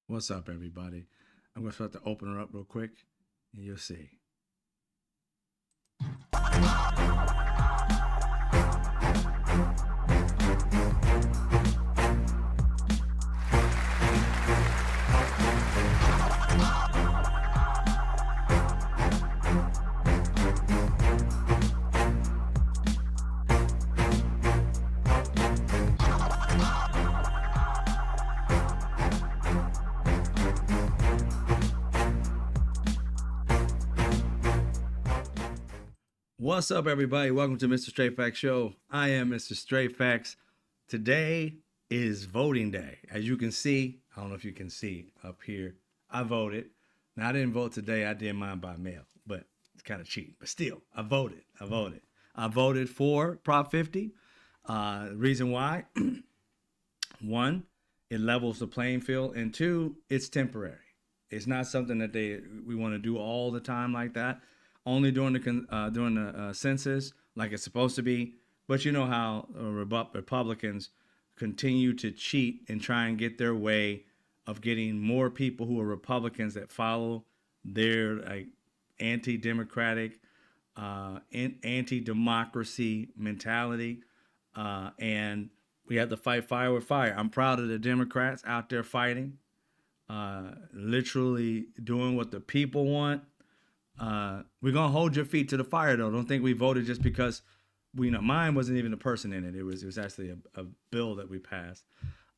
What's up, everybody? I'm going to start to open her up real quick, and you'll see. What's up, everybody? Welcome to Mr. Straight Facts Show. I am Mr. Straight Facts. Today is voting day. As you can see, I don't know if you can see up here, I voted. Now, I didn't vote today. I did mine by mail, but it's kind of cheating. But still, I voted. I voted for Prop 50. Reason why, one, it levels the playing field, and two, it's temporary. It's not something that we want to do all the time like that. Only during the census, like it's supposed to be. But you know how Republicans continue to cheat and try and get their way of getting more people who are Republicans that follow their anti-democratic, anti-democracy mentality, and we have to fight fire with fire. I'm proud of the Democrats out there fighting, literally doing what the people want. We're gonna hold your feet to the fire, though. Don't think we voted just because mine wasn't even a person in it. It was actually a bill that we passed.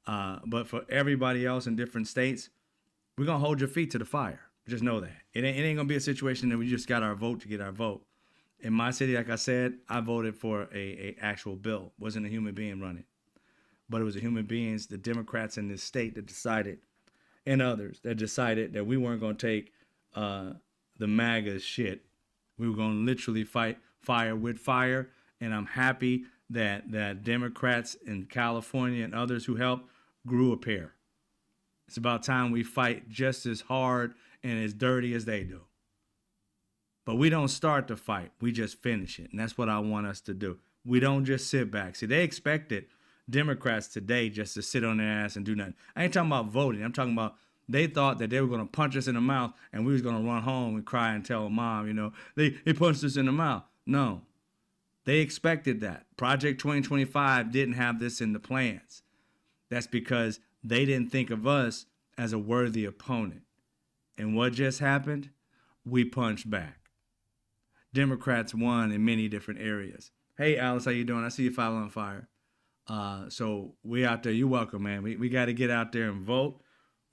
But for everybody else in different states, we're gonna hold your feet to the fire. Just know that it ain't gonna be a situation that we just got our vote to get our vote. In my city, like I said, I voted for a actual bill. It wasn't a human being running, but it was a human beings, the Democrats in this state that decided, and others that decided that we weren't gonna take the MAGA shit. We were going to literally fight fire with fire. And I'm happy that Democrats in California and others who helped grew a pair. It's about time we fight just as hard and as dirty as they do. But we don't start the fight. We just finish it. And that's what I want us to do. We don't just sit back. See, they expected Democrats today just to sit on their ass and do nothing. I ain't talking about voting. I'm talking about they thought that they were going to punch us in the mouth and we was going to run home and cry and tell mom, they punched us in the mouth. No, they expected that. Project 2025 didn't have this in the plans. That's because they didn't think of us as a worthy opponent. And what just happened? We punched back. Democrats won in many different areas. Hey, Alice, how you doing? I see you following fire. So we out there. You're welcome, man. We got to get out there and vote.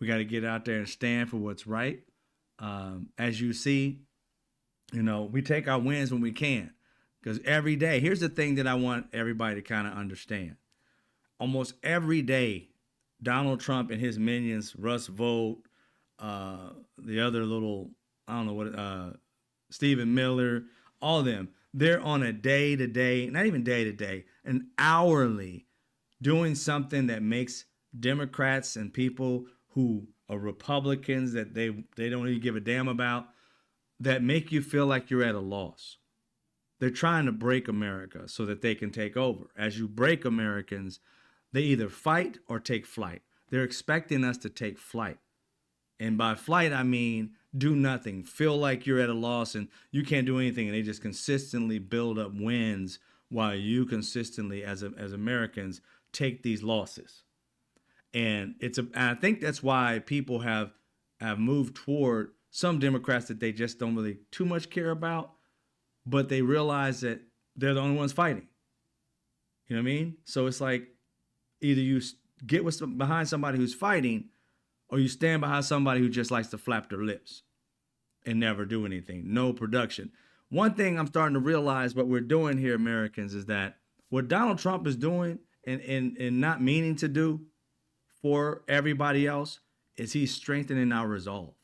We got to get out there and stand for what's right. As you see, we take our wins when we can. Because every day, here's the thing that I want everybody to kind of understand. Almost every day, Donald Trump and his minions, Russ Vought, the other little, I don't know what, Stephen Miller, all of them, they're on a day-to-day, not even day-to-day, an hourly, doing something that makes Democrats and people who are Republicans that they don't even give a damn about, that make you feel like you're at a loss. They're trying to break America so that they can take over. As you break Americans, they either fight or take flight. They're expecting us to take flight. And by flight, I mean do nothing, feel like you're at a loss and you can't do anything. And they just consistently build up wins while you consistently, as Americans, take these losses. And I think that's why people have moved toward some Democrats that they just don't really too much care about, but they realize that they're the only ones fighting. You know what I mean? So it's like either you get behind somebody who's fighting, or you stand behind somebody who just likes to flap their lips and never do anything. No production. One thing I'm starting to realize what we're doing here, Americans, is that what Donald Trump is doing and not meaning to do for everybody else is he's strengthening our resolve.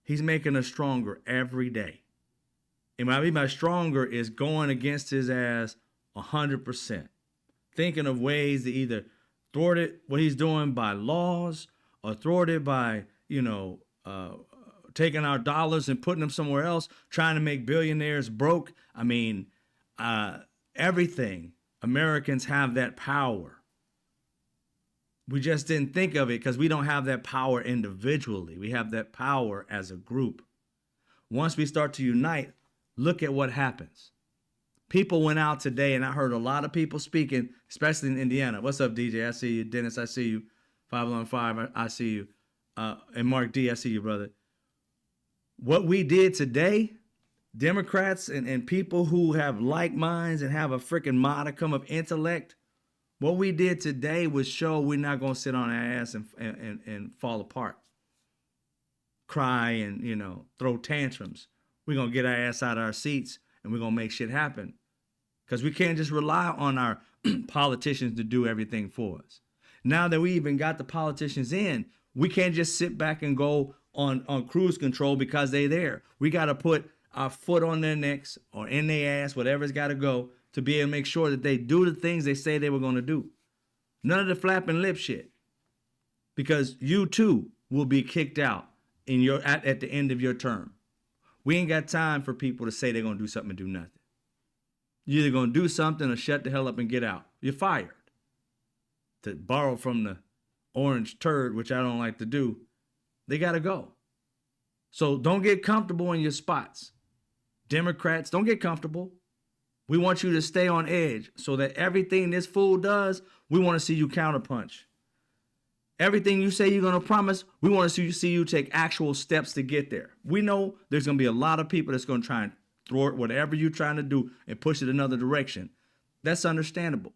He's making us stronger every day. And what I mean by stronger is going against his ass 100%. Thinking of ways to either thwart it, what he's doing by laws, or thwart it by, taking our dollars and putting them somewhere else, trying to make billionaires broke. I mean, everything. Americans have that power. We just didn't think of it because we don't have that power individually. We have that power as a group. Once we start to unite, look at what happens. People went out today, and I heard a lot of people speaking, especially in Indiana. What's up, DJ? I see you. Dennis, I see you. 515, I see you. And Mark D, I see you, brother. What we did today, Democrats and people who have like minds and have a freaking modicum of intellect, what we did today was show we're not going to sit on our ass and fall apart, cry and, throw tantrums. We're going to get our ass out of our seats and we're going to make shit happen, because we can't just rely on our politicians to do everything for us. Now that we even got the politicians in, we can't just sit back and go on cruise control because they're there. We got to put our foot on their necks or in their ass, whatever's got to go, to be able to make sure that they do the things they say they were going to do. None of the flapping lip shit, because you too will be kicked out at the end of your term. We ain't got time for people to say they're going to do something and do nothing. You're either going to do something or shut the hell up and get out. You're fired. To borrow from the orange turd, which I don't like to do, they got to go. So don't get comfortable in your spots. Democrats, don't get comfortable. We want you to stay on edge so that everything this fool does, we want to see you counterpunch. Everything you say you're going to promise, we want to see you take actual steps to get there. We know there's going to be a lot of people that's going to try and thwart whatever you're trying to do and push it another direction. That's understandable.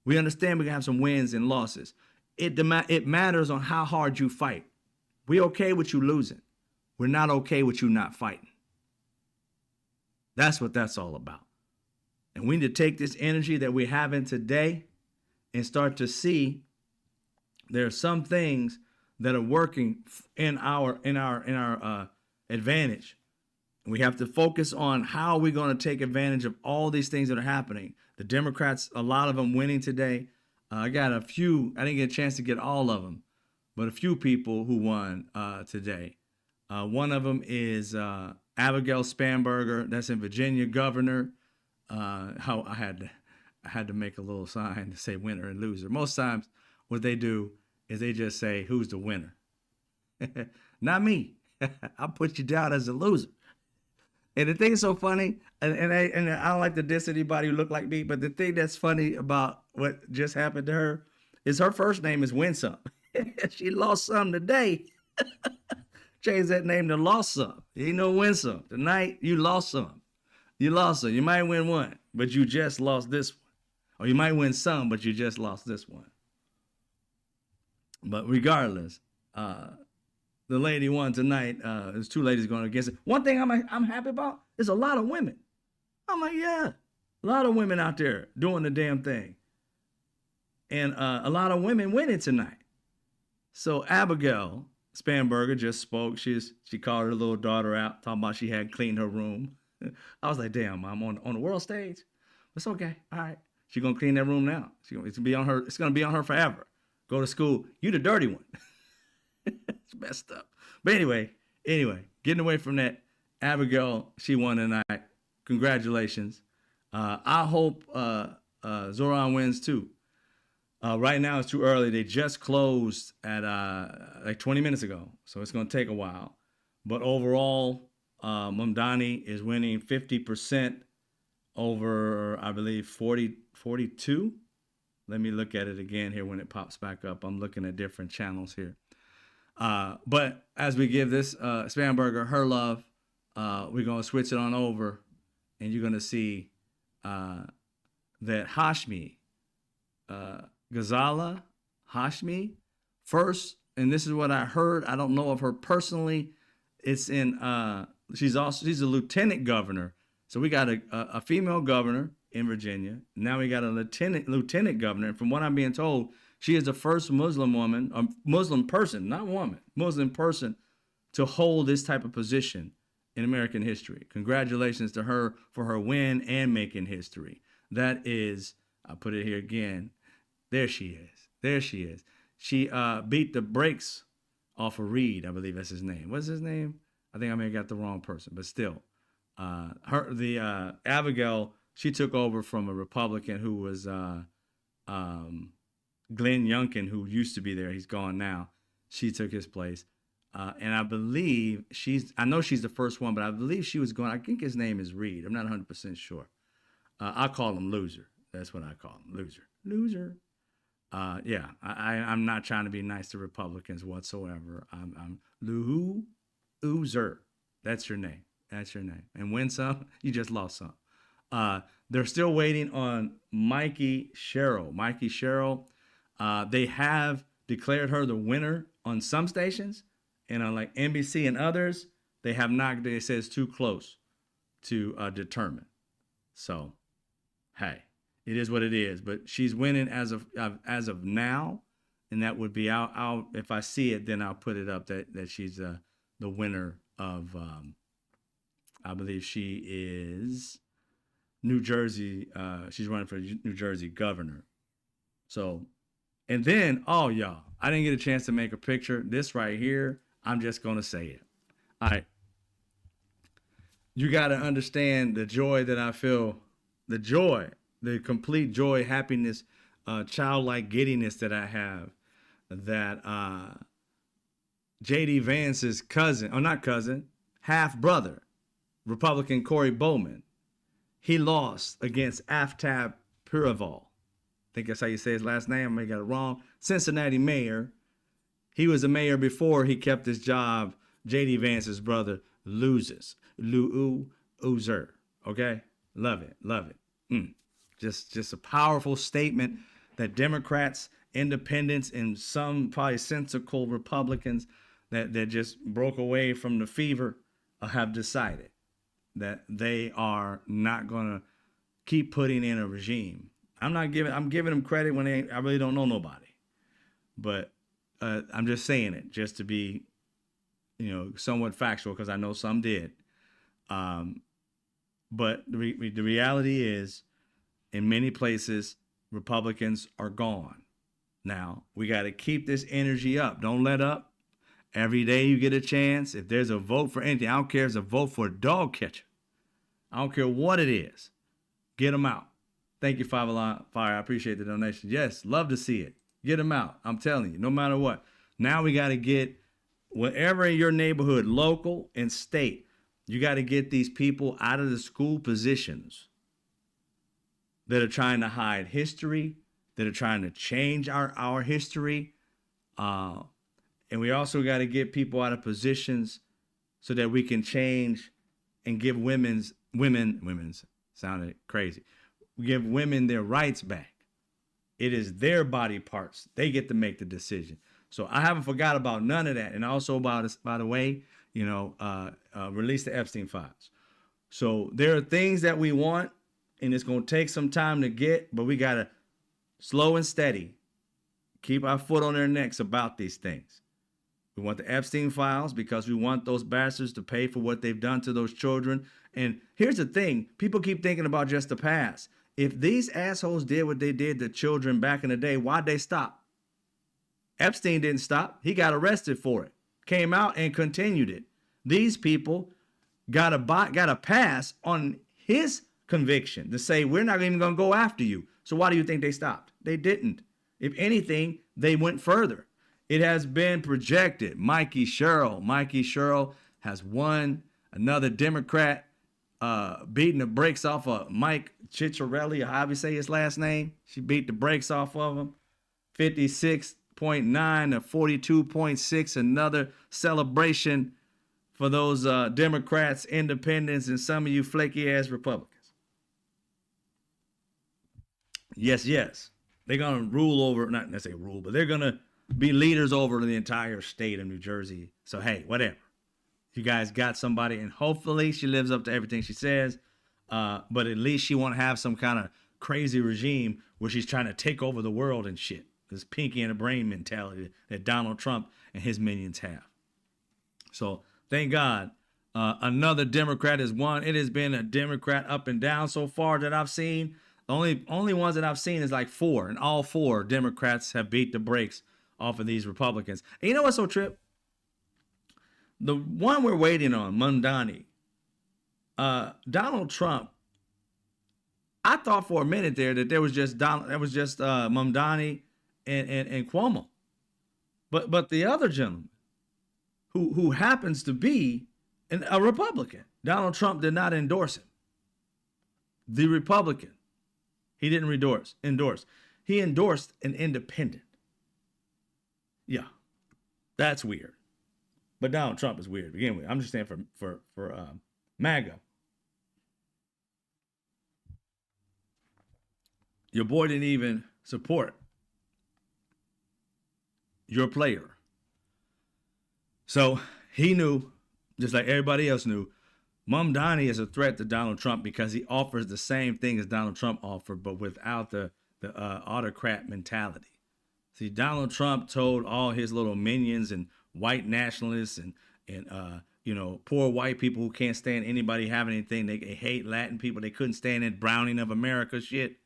We understand we're going to have some wins and losses. It matters on how hard you fight. We're okay with you losing. We're not okay with you not fighting. That's what that's all about. And we need to take this energy that we're having today and start to see there are some things that are working in our advantage. And we have to focus on how we're going to take advantage of all these things that are happening. The Democrats, a lot of them winning today. I got a few, I didn't get a chance to get all of them, but a few people who won today. One of them is Abigail Spanberger, that's in Virginia, governor. How I had to make a little sign to say winner and loser. Most times what they do is they just say, who's the winner? Not me. I'll put you down as a loser. And the thing is so funny, and I don't like to diss anybody who look like me, but the thing that's funny about what just happened to her is her first name is Winsome. She lost some today. Change that name to Lost Some. You ain't no Winsome. Tonight, you lost some. You lost some. You might win one, but you just lost this one. Or you might win some, but you just lost this one. But regardless, the lady won tonight. There's two ladies going against it. One thing I'm happy about is a lot of women. I'm like, yeah, a lot of women out there doing the damn thing. And a lot of women winning tonight. So Abigail Spanberger just spoke. She called her little daughter out, talking about she had cleaned her room. I was like, damn, Mom, on the world stage? It's okay. All right. She's going to clean that room now. It's going to be on her. It's going to be on her forever. Go to school. You the dirty one. It's messed up. But anyway, getting away from that, Abigail, she won tonight. Congratulations. I hope Zoran wins too. Right now it's too early. They just closed at like 20 minutes ago, so it's going to take a while. But overall, Mamdani is winning 50% over, I believe, 42. Let me look at it again here when it pops back up. I'm looking at different channels here. But as we give this Spanberger her love, we're going to switch it on over, and you're going to see that Hashmi, Ghazala Hashmi, first, and this is what I heard. I don't know of her personally. It's in, she's a lieutenant governor. So we got a female governor in Virginia. Now we got a lieutenant governor. And from what I'm being told, she is the first Muslim woman, a Muslim person, not woman, Muslim person to hold this type of position in American history. Congratulations to her for her win and making history. That is, I'll put it here again. There she is. There she is. She beat the brakes off of Reed, I believe that's his name. What's his name? I think I may have got the wrong person, but still. Abigail, she took over from a Republican who was Glenn Youngkin, who used to be there, he's gone now. She took his place. And I believe I know she's the first one, but I believe she was going, I think his name is Reed. I'm not 100% sure. I call him Loser. That's what I call him, Loser. Loser. Yeah, I'm not trying to be nice to Republicans whatsoever. I'm Loser. That's your name. That's your name. And win some, you just lost some. They're still waiting on Mikey Sherrill. Mikey Sherrill, they have declared her the winner on some stations, and on like NBC and others, they have not. They say it's too close to determine. So, hey, it is what it is. But she's winning as of now, and that would be I'll if I see it, then I'll put it up that she's the winner of. I believe she is New Jersey. She's running for New Jersey governor. So, and then, oh, y'all, I didn't get a chance to make a picture. This right here, I'm just going to say it. All right. You got to understand the joy that I feel, the joy, the complete joy, happiness, childlike giddiness that I have, that J.D. Vance's cousin, or not cousin, half brother, Republican Corey Bowman, he lost against Aftab Puraval. I think that's how you say his last name. I may got it wrong. Cincinnati mayor. He was a mayor before he kept his job. J.D. Vance's brother loses. Loser. Okay? Love it. Love it. Just a powerful statement that Democrats, independents, and some probably sensical Republicans that just broke away from the fever have decided that they are not going to keep putting in a regime. I'm giving them credit when I really don't know nobody. But I'm just saying it just to be, somewhat factual, because I know some did. But the reality is, in many places, Republicans are gone. Now, we got to keep this energy up. Don't let up. Every day you get a chance. If there's a vote for anything, I don't care if it's a vote for a dog catcher. I don't care what it is. Get them out. Thank you, Five Alarm Fire. I appreciate the donation. Yes, love to see it. Get them out. I'm telling you, no matter what. Now we got to get whatever in your neighborhood, local and state, you got to get these people out of the school positions that are trying to hide history, that are trying to change our history. And we also got to get people out of positions so that we can change and give women's sounded crazy. We give women their rights back. It is their body parts. They get to make the decision. So I haven't forgot about none of that. And also by the way, release the Epstein files. So there are things that we want, and it's going to take some time to get, but we got to slow and steady keep our foot on their necks about these things. We want the Epstein files because we want those bastards to pay for what they've done to those children. And here's the thing. People keep thinking about just the past. If these assholes did what they did to children back in the day, why'd they stop? Epstein didn't stop. He got arrested for it. Came out and continued it. These people got a pass on his conviction to say, we're not even going to go after you. So why do you think they stopped? They didn't. If anything, they went further. It has been projected. Mikey Sherrill has won. Another Democrat beating the brakes off of Mike Ciccarelli, or however you say his last name. She beat the brakes off of him. 56.9 to 42.6. Another celebration for those Democrats, independents, and some of you flaky ass Republicans. Yes. They're going to rule over, not necessarily rule, but they're going to be leaders over the entire state of New Jersey. So, hey, whatever. You guys got somebody, and hopefully she lives up to everything she says. But at least she won't have some kind of crazy regime where she's trying to take over the world and shit. This pinky in the brain mentality that Donald Trump and his minions have. So, thank God. Another Democrat has won. It has been a Democrat up and down so far that I've seen. The only ones that I've seen is like 4, and all 4 Democrats have beat the brakes off of these Republicans. And you know what's so trip? The one we're waiting on, Mamdani, Donald Trump. I thought for a minute there that there was just Mamdani and Cuomo. But the other gentleman who happens to be a Republican, Donald Trump did not endorse him. The Republican, he didn't endorse. He endorsed an independent. Yeah, that's weird. But Donald Trump is weird to begin with. I'm just saying for MAGA. Your boy didn't even support your player. So he knew, just like everybody else knew, Mom Donnie is a threat to Donald Trump because he offers the same thing as Donald Trump offered, but without the autocrat mentality. See, Donald Trump told all his little minions and white nationalists and poor white people who can't stand anybody having anything. They hate Latin people. They couldn't stand that Browning of America shit.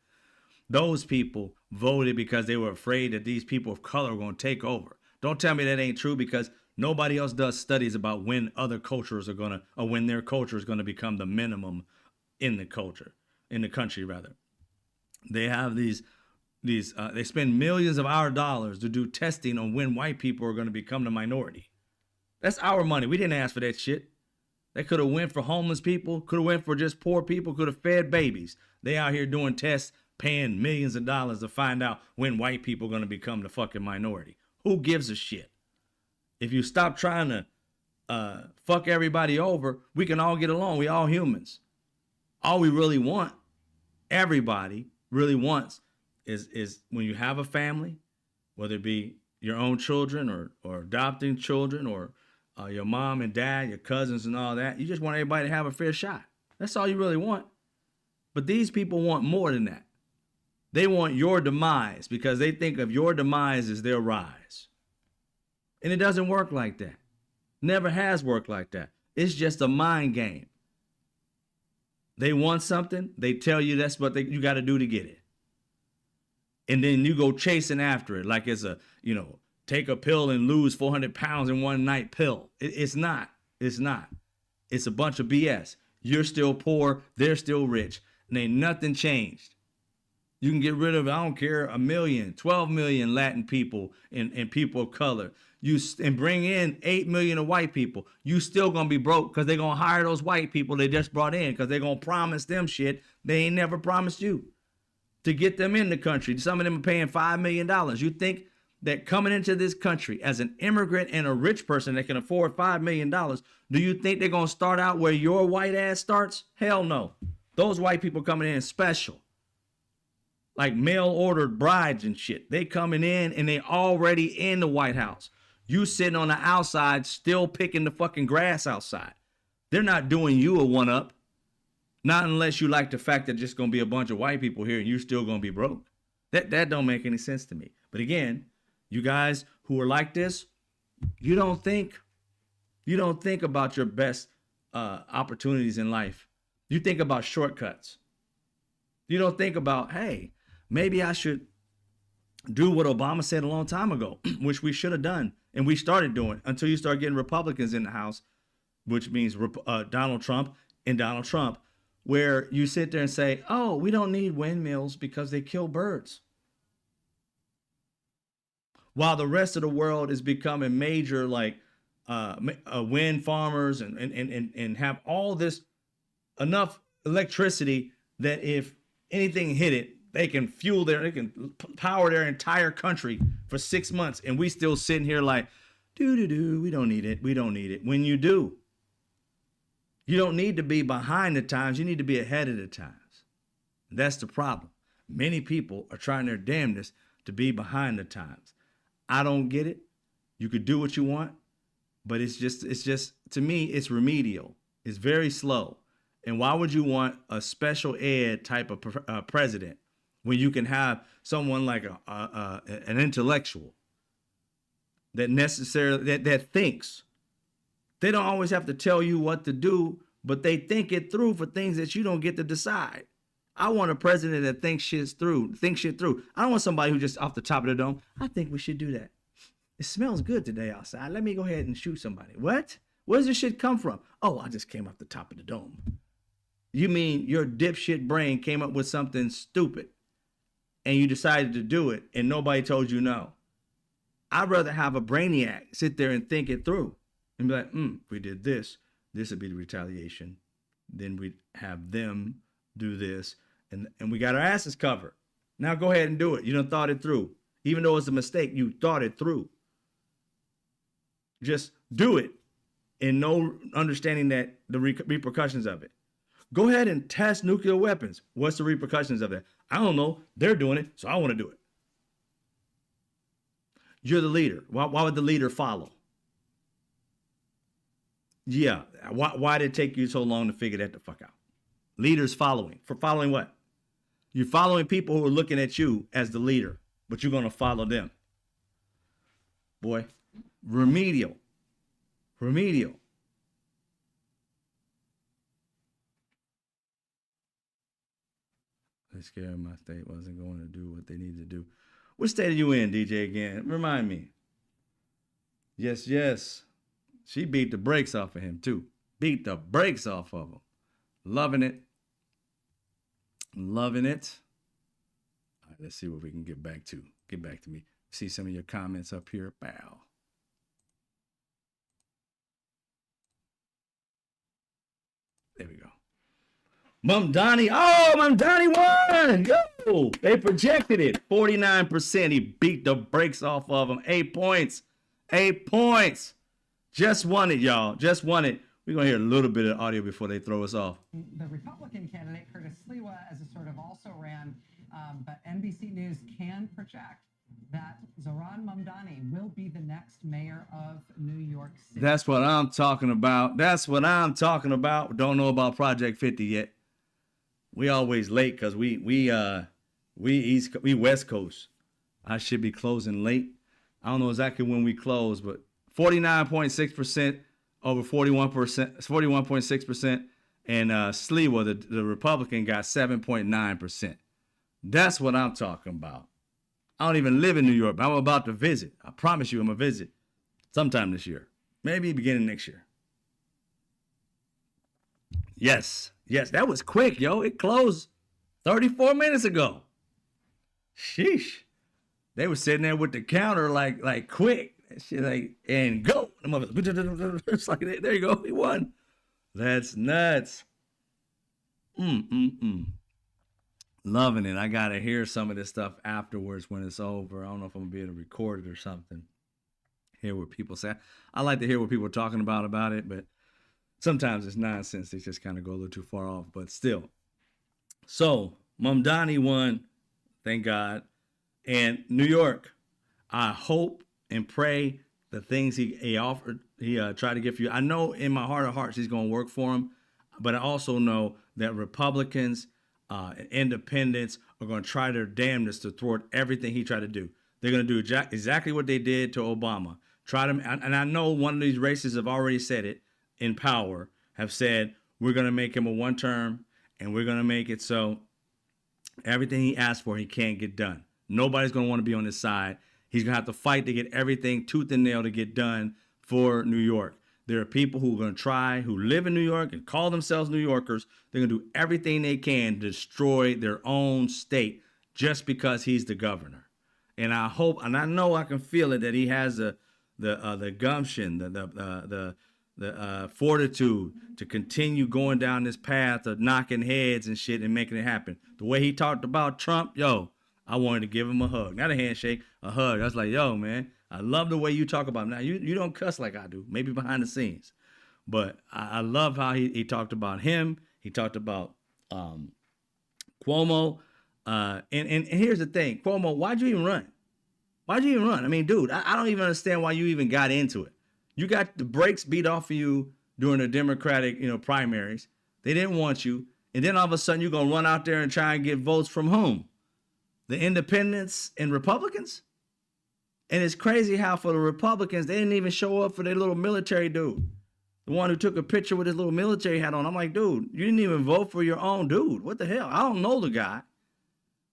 Those people voted because they were afraid that these people of color were going to take over. Don't tell me that ain't true, because nobody else does studies about when other cultures are going to, or when their culture is going to become the minimum in the country rather. They have they spend millions of our dollars to do testing on when white people are going to become the minority. That's our money. We didn't ask for that shit. They could have went for homeless people, could have went for just poor people, could have fed babies. They out here doing tests, paying millions of dollars to find out when white people are going to become the fucking minority. Who gives a shit? If you stop trying to fuck everybody over, we can all get along. We all humans. All we really want, everybody really wants, is when you have a family, whether it be your own children or adopting children or your mom and dad, your cousins and all that, you just want everybody to have a fair shot. That's all you really want. But these people want more than that. They want your demise because they think of your demise as their rise. And it doesn't work like that. Never has worked like that. It's just a mind game. They want something, they tell you that's what you got to do to get it. And then you go chasing after it like it's a, take a pill and lose 400 pounds in one night pill. It's not. It's not. It's a bunch of BS. You're still poor, they're still rich, and ain't nothing changed. You can get rid of, I don't care, 1 million, 12 million Latin people and people of color. And bring in 8 million of white people. You still gonna be broke because they're gonna hire those white people they just brought in because they're gonna promise them shit they ain't never promised you to get them in the country. Some of them are paying $5 million. You think that coming into this country as an immigrant and a rich person that can afford $5 million, do you think they're gonna start out where your white ass starts? Hell no. Those white people coming in special. Like mail-ordered brides and shit. They coming in and they already in the White House. You sitting on the outside still picking the fucking grass outside. They're not doing you a one-up. Not unless you like the fact that just going to be a bunch of white people here and you're still going to be broke. That don't make any sense to me. But again, you guys who are like this, you don't think about your best opportunities in life. You think about shortcuts. You don't think about, hey, maybe I should do what Obama said a long time ago, which we should have done. And we started doing until you start getting Republicans in the House, which means Donald Trump, where you sit there and say, oh, we don't need windmills because they kill birds. While the rest of the world is becoming major, like wind farmers and have all this enough electricity that if anything hit it, they can power their entire country for 6 months. And we still sitting here like, we don't need it. We don't need it. When you do, you don't need to be behind the times. You need to be ahead of the times. That's the problem. Many people are trying their damnedest to be behind the times. I don't get it. You could do what you want, but it's just, to me, it's remedial. It's very slow. And why would you want a special ed type of president when you can have someone like an intellectual that thinks? They don't always have to tell you what to do, but they think it through for things that you don't get to decide. I want a president that thinks shit through. I don't want somebody who just off the top of the dome, I think we should do that. It smells good today outside. Let me go ahead and shoot somebody. What? Where does this shit come from? Oh, I just came off the top of the dome. You mean your dipshit brain came up with something stupid and you decided to do it and nobody told you no. I'd rather have a brainiac sit there and think it through and be like, if we did this, this would be the retaliation. Then we'd have them do this, and we got our asses covered. Now go ahead and do it. You done thought it through. Even though it's a mistake, you thought it through. Just do it and no understanding that the repercussions of it. Go ahead and test nuclear weapons. What's the repercussions of that? I don't know. They're doing it, so I want to do it. You're the leader. Why would the leader follow? Yeah. Why did it take you so long to figure that the fuck out? Leaders following. For following what? You're following people who are looking at you as the leader, but you're going to follow them. Boy, remedial. Remedial. They scared my state wasn't going to do what they needed to do. What state are you in, DJ, again? Remind me. Yes, yes. She beat the brakes off of him, too. Beat the brakes off of him. Loving it. Loving it. All right, let's see what we can get back to. Get back to me. See some of your comments up here. Bow. There we go. Mamdani. Oh, Mamdani won. Go. They projected it. 49%. He beat the brakes off of him. 8 points. 8 points. Just won it, y'all. Just won it. We're going to hear a little bit of audio before they throw us off. The Republican candidate, Curtis Sliwa, as a sort of also ran, but NBC News can project that Zohran Mamdani will be the next mayor of New York City. That's what I'm talking about. That's what I'm talking about. Don't know about Project 50 yet. We always late because we West Coast. I should be closing late. I don't know exactly when we close, but 49.6% over 41.6%, and Sliwa, the Republican, got 7.9%. That's what I'm talking about. I don't even live in New York, but I'm about to visit. I promise you I'm going to visit sometime this year. Maybe beginning next year. Yes. Yes, that was quick, yo. It closed 34 minutes ago. Sheesh. They were sitting there with the counter like quick. Shit, like, and go. It's like, there you go. He won. That's nuts. Loving it. I got to hear some of this stuff afterwards when it's over. I don't know if I'm going to be able to record it or something. Hear what people say. I like to hear what people are talking about it, but sometimes it's nonsense. They just kind of go a little too far off, but still. So, Mamdani won. Thank God. And New York, I hope and pray the things he offered, he tried to get for you. I know in my heart of hearts he's going to work for him, but I also know that Republicans and independents are going to try their damnedest to thwart everything he tried to do. They're going to do exactly what they did to Obama. And I know one of these races have already said it in power, have said, we're going to make him a one term and we're going to make it so everything he asked for, he can't get done. Nobody's going to want to be on his side. He's going to have to fight to get everything tooth and nail to get done for New York. There are people who are going to try, who live in New York and call themselves New Yorkers. They're going to do everything they can to destroy their own state just because he's the governor. And I hope, and I know I can feel it, that he has the gumption, the fortitude to continue going down this path of knocking heads and shit and making it happen. The way he talked about Trump, yo, I wanted to give him a hug. Not a handshake, a hug. I was like, yo, man, I love the way you talk about him. Now, you don't cuss like I do, maybe behind the scenes. But I love how he talked about him. He talked about Cuomo. And here's the thing. Cuomo, why'd you even run? Why'd you even run? I mean, dude, I don't even understand why you even got into it. You got the brakes beat off of you during the Democratic, primaries. They didn't want you. And then all of a sudden you're going to run out there and try and get votes from whom? The independents and Republicans? And it's crazy how for the Republicans, they didn't even show up for their little military dude. The one who took a picture with his little military hat on. I'm like, dude, you didn't even vote for your own dude. What the hell? I don't know the guy.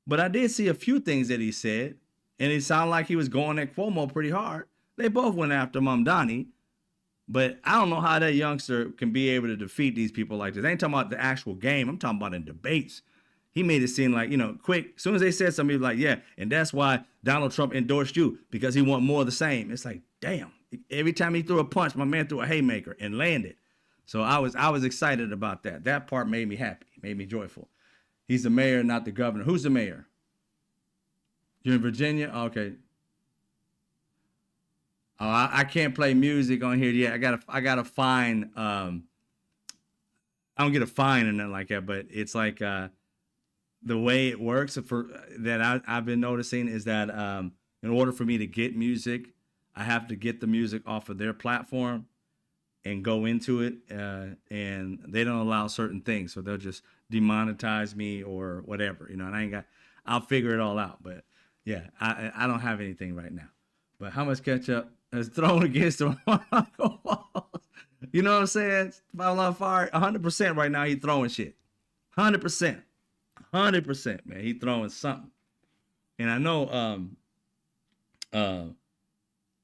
But I did see a few things that he said. And it sounded like he was going at Cuomo pretty hard. They both went after Mamdani. But I don't know how that youngster can be able to defeat these people like this. I ain't talking about the actual game. I'm talking about in debates. He made it seem like, quick. As soon as they said something, he was like, yeah, and that's why Donald Trump endorsed you, because he want more of the same. It's like, damn. Every time he threw a punch, my man threw a haymaker and landed. So I was excited about that. That part made me happy, made me joyful. He's the mayor, not the governor. Who's the mayor? You're in Virginia? Okay. Oh, I can't play music on here yet. I gotta find. I don't get a fine or nothing like that, but it's like the way it works for that I've been noticing is that in order for me to get music, I have to get the music off of their platform and go into it, and they don't allow certain things, so they'll just demonetize me or whatever, and I'll figure it all out. But yeah, I don't have anything right now. But how much ketchup is thrown against the walls? You know what I'm saying? Bible on fire, 100% right now. He throwing shit, 100%, man. He throwing something, and I know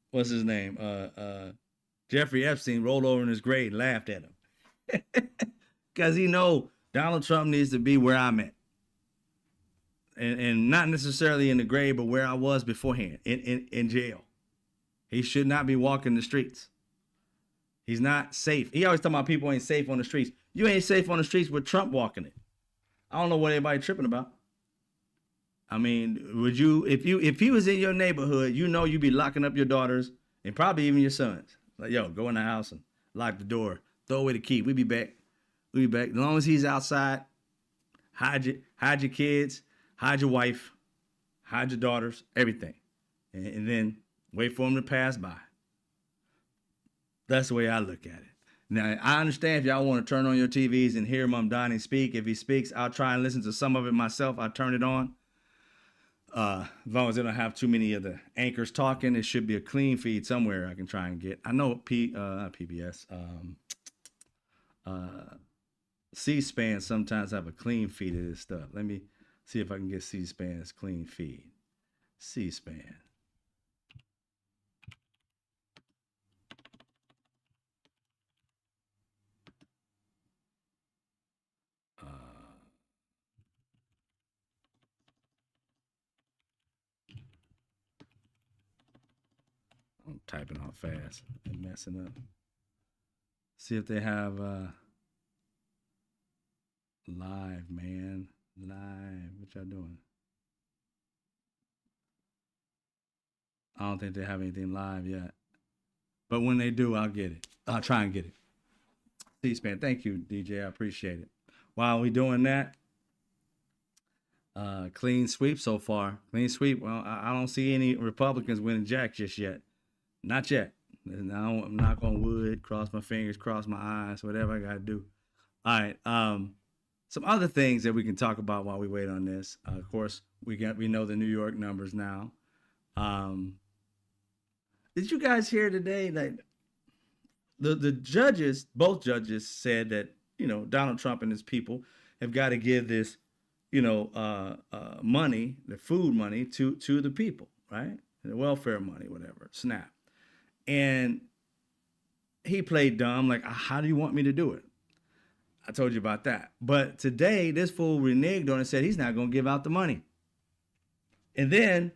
what's his name? Jeffrey Epstein rolled over in his grave and laughed at him because he know Donald Trump needs to be where I'm at, and not necessarily in the grave, but where I was beforehand in jail. He should not be walking the streets. He's not safe. He always talking about people ain't safe on the streets. You ain't safe on the streets with Trump walking it. I don't know what anybody tripping about. I mean, would you, if he was in your neighborhood, you'd be locking up your daughters and probably even your sons. Like, yo, go in the house and lock the door, throw away the key. We'll be back. As long as he's outside, hide your kids, hide your wife, hide your daughters, everything. And then wait for him to pass by. That's the way I look at it. Now, I understand if y'all want to turn on your TVs and hear Mamdani speak. If he speaks, I'll try and listen to some of it myself. I'll turn it on. As long as they don't have too many of the anchors talking, it should be a clean feed somewhere I can try and get. I know not PBS, C-SPAN sometimes have a clean feed of this stuff. Let me see if I can get C-SPAN's clean feed. C-SPAN. I'm typing out fast and messing up. See if they have live, man. Live. What y'all doing? I don't think they have anything live yet. But when they do, I'll get it. I'll try and get it. C-SPAN. Thank you, DJ. I appreciate it. While we doing that, clean sweep so far. Clean sweep. Well, I don't see any Republicans winning jack just yet. Not yet. Now I'm knock on wood, cross my fingers, cross my eyes, whatever I got to do. All right. Some other things that we can talk about while we wait on this. Of course, we know the New York numbers now. Did you guys hear today that the judges, both judges, said that Donald Trump and his people have got to give this money, the food money to the people, right? The welfare money, whatever, SNAP. And he played dumb, like, how do you want me to do it? I told you about that. But today, this fool reneged on it and said he's not going to give out the money. And then,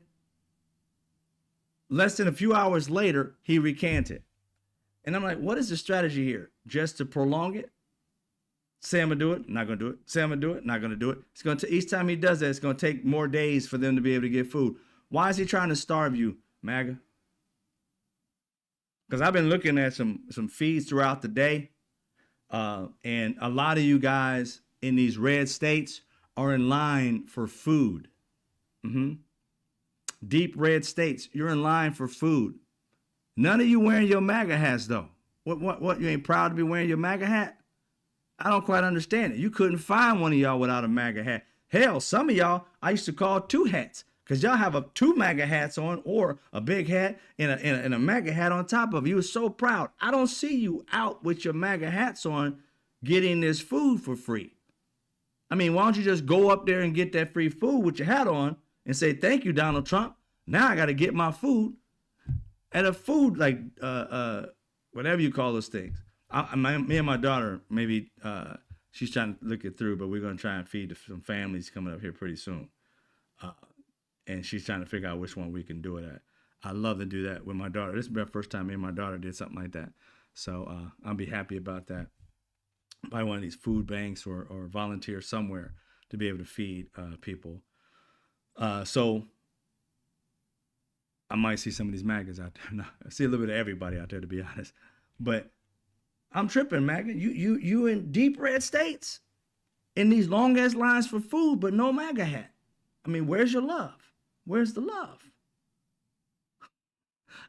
less than a few hours later, he recanted. And I'm like, what is the strategy here? Just to prolong it? Say I'm going to do it, not going to do it. Say I'm going to do it, not going to do it. It's going to each time he does that, it's going to take more days for them to be able to get food. Why is he trying to starve you, MAGA? Because I've been looking at some feeds throughout the day, and a lot of you guys in these red states are in line for food. Deep red states, you're in line for food. None of you wearing your MAGA hats, though. What? You ain't proud to be wearing your MAGA hat? I don't quite understand it. You couldn't find one of y'all without a MAGA hat. Hell, some of y'all I used to call two hats. Because y'all have two MAGA hats on, or a big hat and a MAGA hat on top of it. You were so proud. I don't see you out with your MAGA hats on getting this food for free. I mean, why don't you just go up there and get that free food with your hat on and say, thank you, Donald Trump. Now I got to get my food at a food, whatever you call those things. Me and my daughter, maybe she's trying to look it through, but we're gonna try and feed some families coming up here pretty soon. Uh, and she's trying to figure out which one we can do it at. I love to do that with my daughter. This is the first time me and my daughter did something like that. So I'll be happy about that. Buy one of these food banks or volunteer somewhere to be able to feed people. So I might see some of these MAGAs out there. No, I see a little bit of everybody out there, to be honest. But I'm tripping, MAGA. You in deep red states in these long ass lines for food, but no MAGA hat. I mean, where's your love? Where's the love?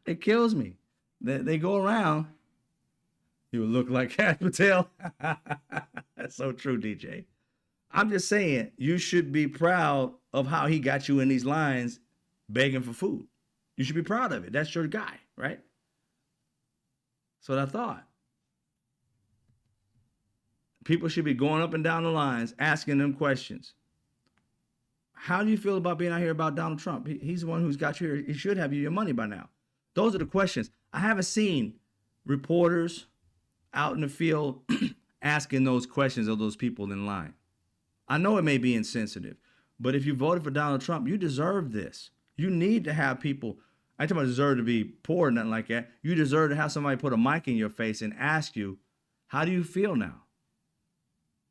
It kills me. They go around. You would look like Cash Patel. That's so true, DJ. I'm just saying, you should be proud of how he got you in these lines begging for food. You should be proud of it. That's your guy, right? That's what I thought. People should be going up and down the lines, asking them questions. How do you feel about being out here about Donald Trump? He's the one who's got you here. He should have you your money by now. Those are the questions. I haven't seen reporters out in the field asking those questions of those people in line. I know it may be insensitive, but if you voted for Donald Trump, you deserve this. You need to have people, I ain't talking about deserve to be poor or nothing like that. You deserve to have somebody put a mic in your face and ask you, how do you feel now?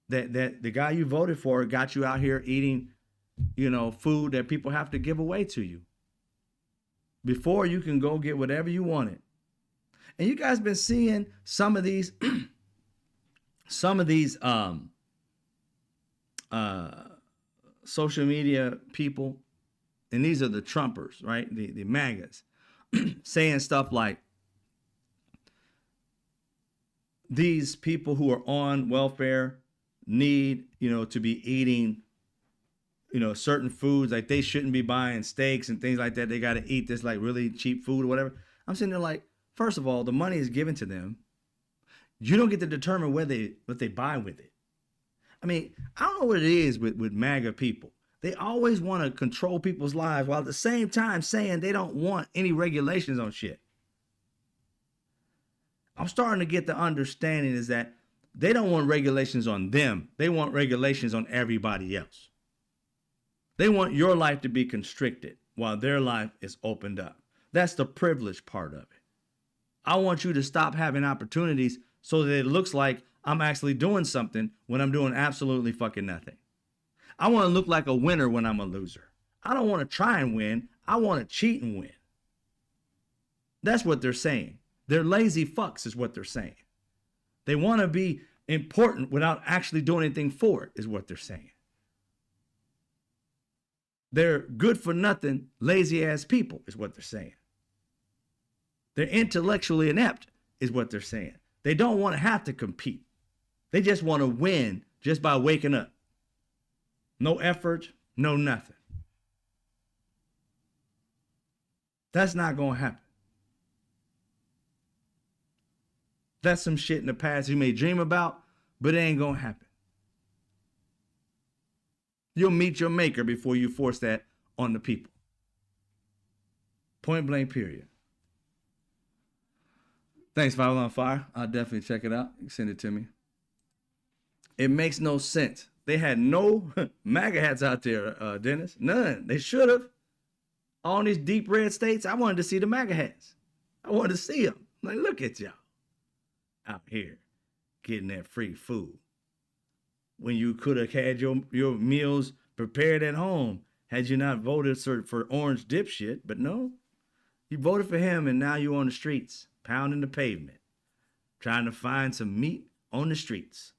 That the guy you voted for got you out here eating, food that people have to give away to you before you can go get whatever you wanted. And you guys been seeing some of these social media people, and these are the Trumpers, right? The MAGAs, saying stuff like, these people who are on welfare need, to be eating, certain foods, like they shouldn't be buying steaks and things like that. They got to eat this like really cheap food or whatever. I'm sitting there like, first of all, the money is given to them. You don't get to determine what they buy with it. I mean, I don't know what it is with MAGA people. They always want to control people's lives while at the same time saying they don't want any regulations on shit. I'm starting to get the understanding is that they don't want regulations on them. They want regulations on everybody else. They want your life to be constricted while their life is opened up. That's the privileged part of it. I want you to stop having opportunities so that it looks like I'm actually doing something when I'm doing absolutely fucking nothing. I want to look like a winner when I'm a loser. I don't want to try and win. I want to cheat and win. That's what they're saying. They're lazy fucks is what they're saying. They want to be important without actually doing anything for it is what they're saying. They're good for nothing, lazy ass people is what they're saying. They're intellectually inept is what they're saying. They don't want to have to compete. They just want to win just by waking up. No effort, no nothing. That's not going to happen. That's some shit in the past you may dream about, but it ain't going to happen. You'll meet your maker before you force that on the people. Point blank, period. Thanks, Five on Fire. I'll definitely check it out. You can send it to me. It makes no sense. They had no MAGA hats out there, Dennis. None. They should have. All these deep red states, I wanted to see the MAGA hats. I wanted to see them. Like, look at y'all out here getting that free food when you could have had your meals prepared at home had you not voted for orange dipshit. But no, you voted for him, and now you're on the streets, pounding the pavement, trying to find some meat on the streets.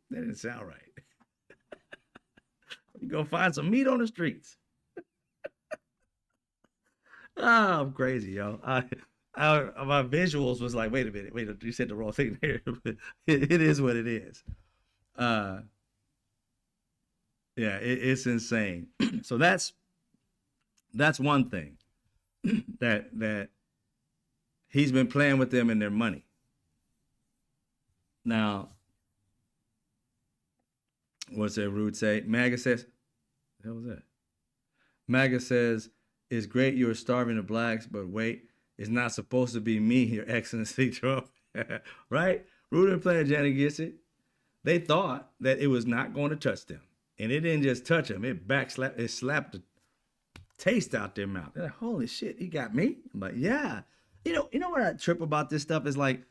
That didn't sound right. You gonna find some meat on the streets. Oh, I'm crazy, yo. My visuals was like, wait a minute, you said the wrong thing there. It is what it is. Yeah, it's insane. So that's one thing that he's been playing with them and their money. Now, what's that Rude say? MAGA says, what the hell was that? MAGA says, it's great you are starving the blacks, but wait, it's not supposed to be me, Your Excellency Trump. Right? Rude and playing, Janet gets it. They thought that it was not going to touch them. And it didn't just touch them, it slapped the taste out their mouth. They're like, holy shit, he got me? I'm like, yeah. You know what I trip about this stuff is like,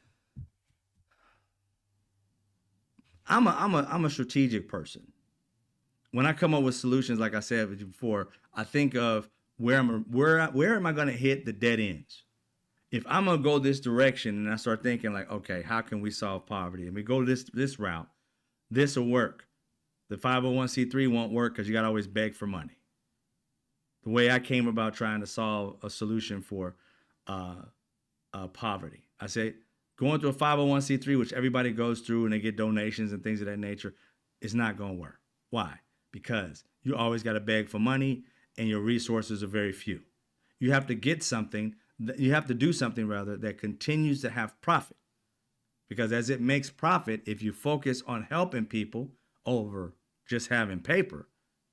I'm a strategic person. When I come up with solutions, like I said before, I think of where am I going to hit the dead ends? If I'm going to go this direction and I start thinking like, okay, how can we solve poverty? And we go this route, this will work. The 501c3 won't work because you got to always beg for money. The way I came about trying to solve a solution for poverty, I say going through a 501c3, which everybody goes through and they get donations and things of that nature, is not going to work. Why? Because you always got to beg for money and your resources are very few. You have to get something, you have to do something rather that continues to have profit. Because as it makes profit, if you focus on helping people over just having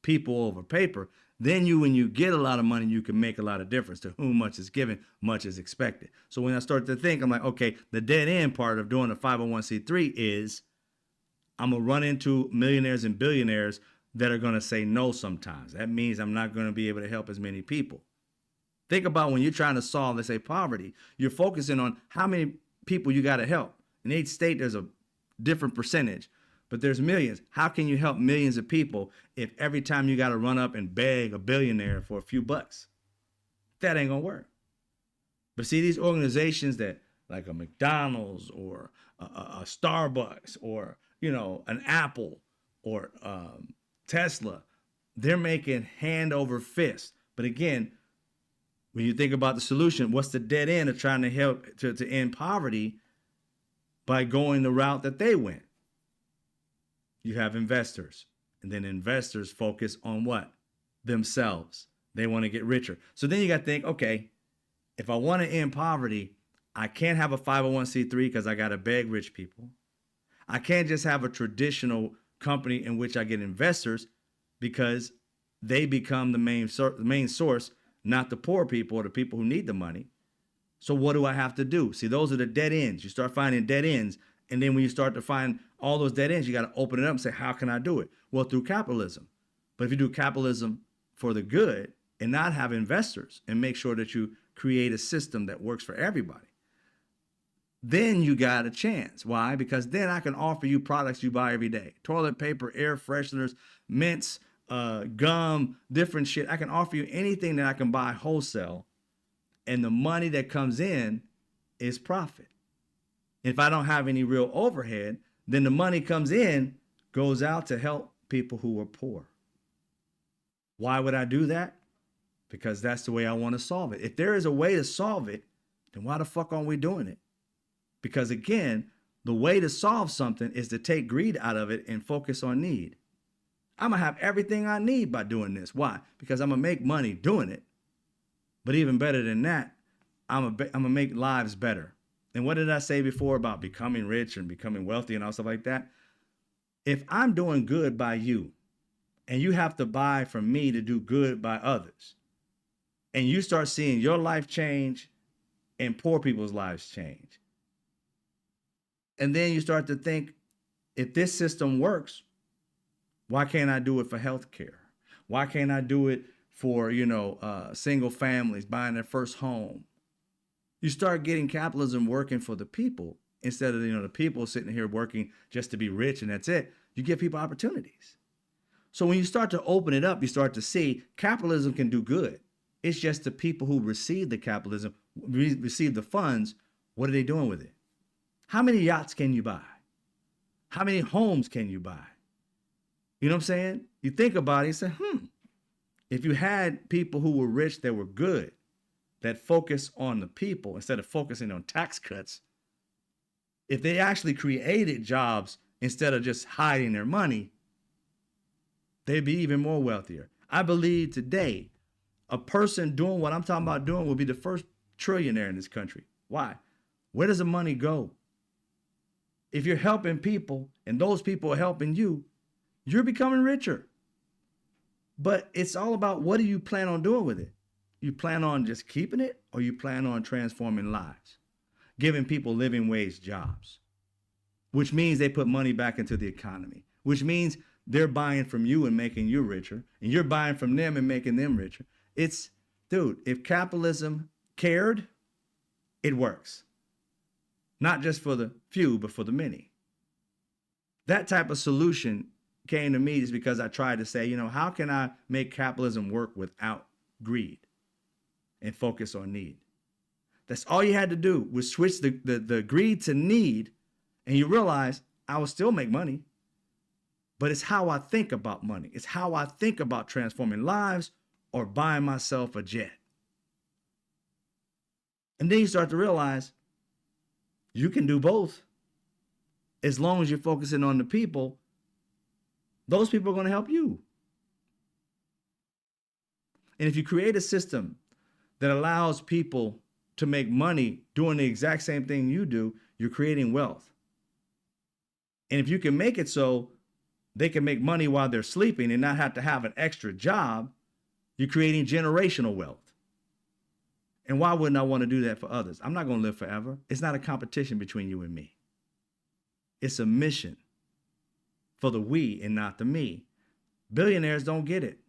people over paper, then when you get a lot of money, you can make a lot of difference. To whom much is given, much is expected. So when I start to think, I'm like, okay, the dead end part of doing a 501c3 is I'm going to run into millionaires and billionaires that are going to say no sometimes. That means I'm not going to be able to help as many people. Think about when you're trying to solve, let's say, poverty, you're focusing on how many people you got to help. In each state, there's a different percentage, but there's millions. How can you help millions of people if every time you got to run up and beg a billionaire for a few bucks? That ain't going to work. But see, these organizations that like a McDonald's or a Starbucks or, an Apple or Tesla, they're making hand over fist. But again, when you think about the solution, what's the dead end of trying to help to end poverty by going the route that they went? You have investors, and then investors focus on what? Themselves. They want to get richer. So then you got to think, okay, if I want to end poverty, I can't have a 501c3 because I got to beg rich people. I can't just have a traditional company in which I get investors because they become the main source, not the poor people or the people who need the money. So what do I have to do? See, those are the dead ends. You start finding dead ends. And then when you start to find all those dead ends, you got to open it up and say, how can I do it? Well, through capitalism. But if you do capitalism for the good and not have investors and make sure that you create a system that works for everybody, then you got a chance. Why? Because then I can offer you products you buy every day. Toilet paper, air fresheners, mints, gum, different shit. I can offer you anything that I can buy wholesale. And the money that comes in is profit. If I don't have any real overhead, then the money comes in, goes out to help people who are poor. Why would I do that? Because that's the way I want to solve it. If there is a way to solve it, then why the fuck aren't we doing it? Because again, the way to solve something is to take greed out of it and focus on need. I'm going to have everything I need by doing this. Why? Because I'm going to make money doing it. But even better than that, I'm going to make lives better. And what did I say before about becoming rich and becoming wealthy and all stuff like that? If I'm doing good by you and you have to buy from me to do good by others, and you start seeing your life change and poor people's lives change, and then you start to think, if this system works, why can't I do it for healthcare? Why can't I do it for, single families buying their first home? You start getting capitalism working for the people instead of, the people sitting here working just to be rich and that's it. You give people opportunities. So when you start to open it up, you start to see capitalism can do good. It's just the people who receive the capitalism, receive the funds, what are they doing with it? How many yachts can you buy? How many homes can you buy? You know what I'm saying? You think about it, you say, if you had people who were rich that were good, that focus on the people instead of focusing on tax cuts, if they actually created jobs instead of just hiding their money, they'd be even more wealthier. I believe today, a person doing what I'm talking about doing will be the first trillionaire in this country. Why? Where does the money go? If you're helping people and those people are helping you, you're becoming richer. But it's all about, what do you plan on doing with it? You plan on just keeping it, or you plan on transforming lives, giving people living wage jobs? which means they put money back into the economy, which means they're buying from you and making you richer, and you're buying from them and making them richer. It's, dude, if capitalism cared, it works. Not just for the few, but for the many. That type of solution came to me just because I tried to say, how can I make capitalism work without greed and focus on need? That's all you had to do was switch the greed to need, and you realize I will still make money. But it's how I think about money. It's how I think about transforming lives or buying myself a jet. And then you start to realize you can do both. As long as you're focusing on the people, those people are going to help you. And if you create a system that allows people to make money doing the exact same thing you do, you're creating wealth. And if you can make it so they can make money while they're sleeping and not have to have an extra job, you're creating generational wealth. And why wouldn't I want to do that for others? I'm not going to live forever. It's not a competition between you and me. It's a mission for the we and not the me. Billionaires don't get it.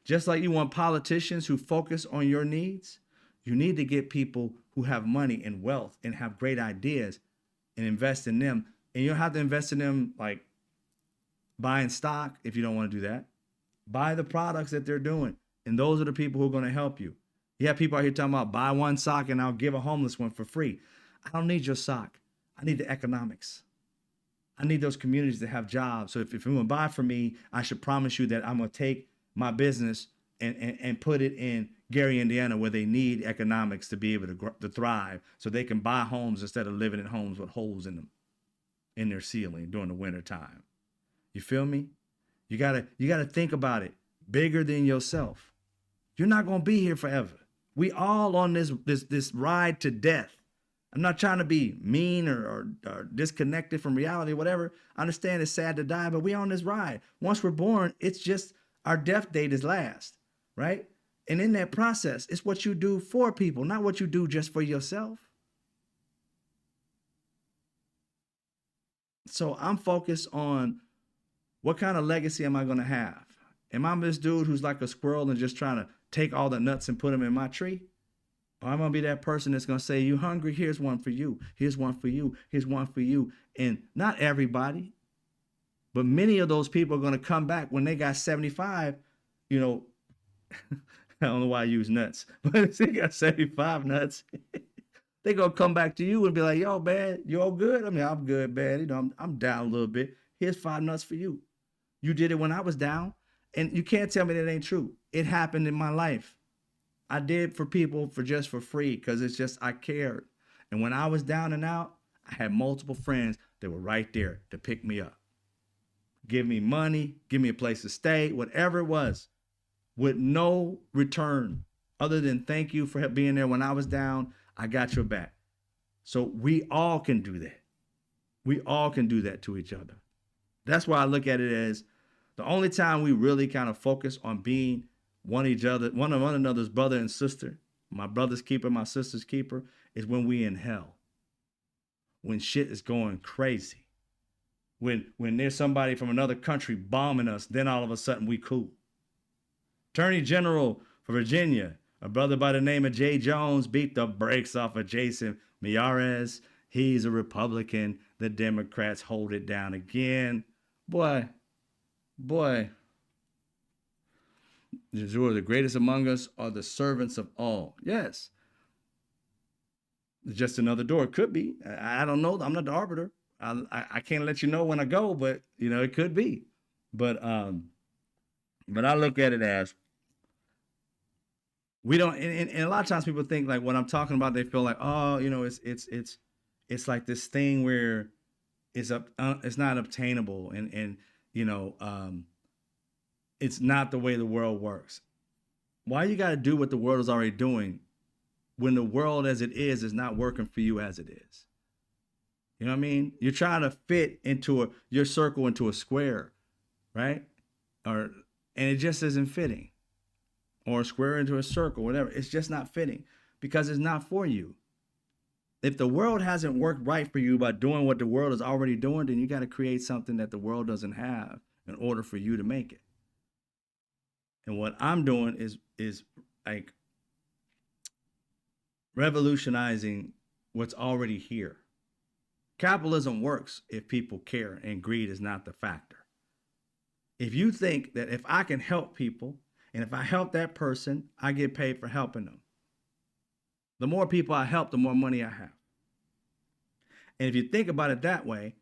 Just like you want politicians who focus on your needs, you need to get people who have money and wealth and have great ideas and invest in them. And you don't have to invest in them like buying stock if you don't want to do that. Buy the products that they're doing. And those are the people who are going to help you. You have people out here talking about buy one sock and I'll give a homeless one for free. I don't need your sock. I need the economics. I need those communities to have jobs. So if you want to buy from me, I should promise you that I'm going to take my business and put it in Gary, Indiana, where they need economics to be able to thrive so they can buy homes instead of living in homes with holes in them, in their ceiling during the winter time. You feel me? You gotta think about it bigger than yourself. You're not going to be here forever. We all on this ride to death. I'm not trying to be mean or disconnected from reality, whatever. I understand it's sad to die, but we on this ride. Once we're born, it's just our death date is last, right? And in that process, it's what you do for people, not what you do just for yourself. So I'm focused on what kind of legacy am I going to have? Am I this dude who's like a squirrel and just trying to take all the nuts and put them in my tree? Or I'm going to be that person that's going to say, you hungry? Here's one for you. Here's one for you. Here's one for you. And not everybody, but many of those people are going to come back when they got 75, I don't know why I use nuts, but if they got 75 nuts, they going to come back to you and be like, yo, man, you all good? I mean, I'm good, man. I'm down a little bit. Here's 5 nuts for you. You did it when I was down. And you can't tell me that ain't true. It happened in my life. I did for people for free because it's just I cared. And when I was down and out, I had multiple friends that were right there to pick me up. Give me money, give me a place to stay, whatever it was, with no return other than thank you for being there when I was down. I got your back. So we all can do that. We all can do that to each other. That's why I look at it as the only time we really kind of focus on being one another's brother and sister, my brother's keeper, my sister's keeper, is when we in hell. When shit is going crazy. When there's somebody from another country bombing us, then all of a sudden we cool. Attorney General for Virginia, a brother by the name of Jay Jones, beat the brakes off of Jason Miyares. He's a Republican. The Democrats hold it down again. Boy, the greatest among us are the servants of all. Yes. Just another door. It could be. I don't know. I'm not the arbiter. I can't let you know when I go, but it could be. But I look at it as we don't, and a lot of times people think like what I'm talking about, they feel like, oh, it's like this thing where it's not obtainable and it's not the way the world works. Why you got to do what the world is already doing when the world as it is not working for you as it is? You know what I mean? You're trying to fit into your circle into a square, right? And it just isn't fitting. Or a square into a circle, whatever. It's just not fitting because it's not for you. If the world hasn't worked right for you by doing what the world is already doing, then you got to create something that the world doesn't have in order for you to make it. And what I'm doing is like revolutionizing what's already here. Capitalism works if people care and greed is not the factor. If you think that if I can help people and if I help that person, I get paid for helping them. The more people I help, the more money I have. And if you think about it that way,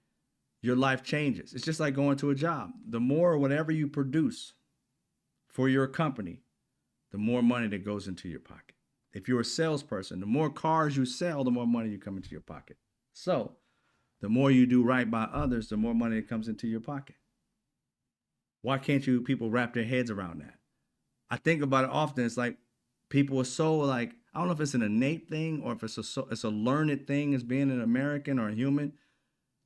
your life changes. It's just like going to a job. The more whatever you produce for your company, the more money that goes into your pocket. If you're a salesperson, the more cars you sell, the more money you come into your pocket. So the more you do right by others, the more money that comes into your pocket. Why can't you people wrap their heads around that? I think about it often. It's like people are so like, I don't know if it's an innate thing or if it's a learned thing as being an American or a human,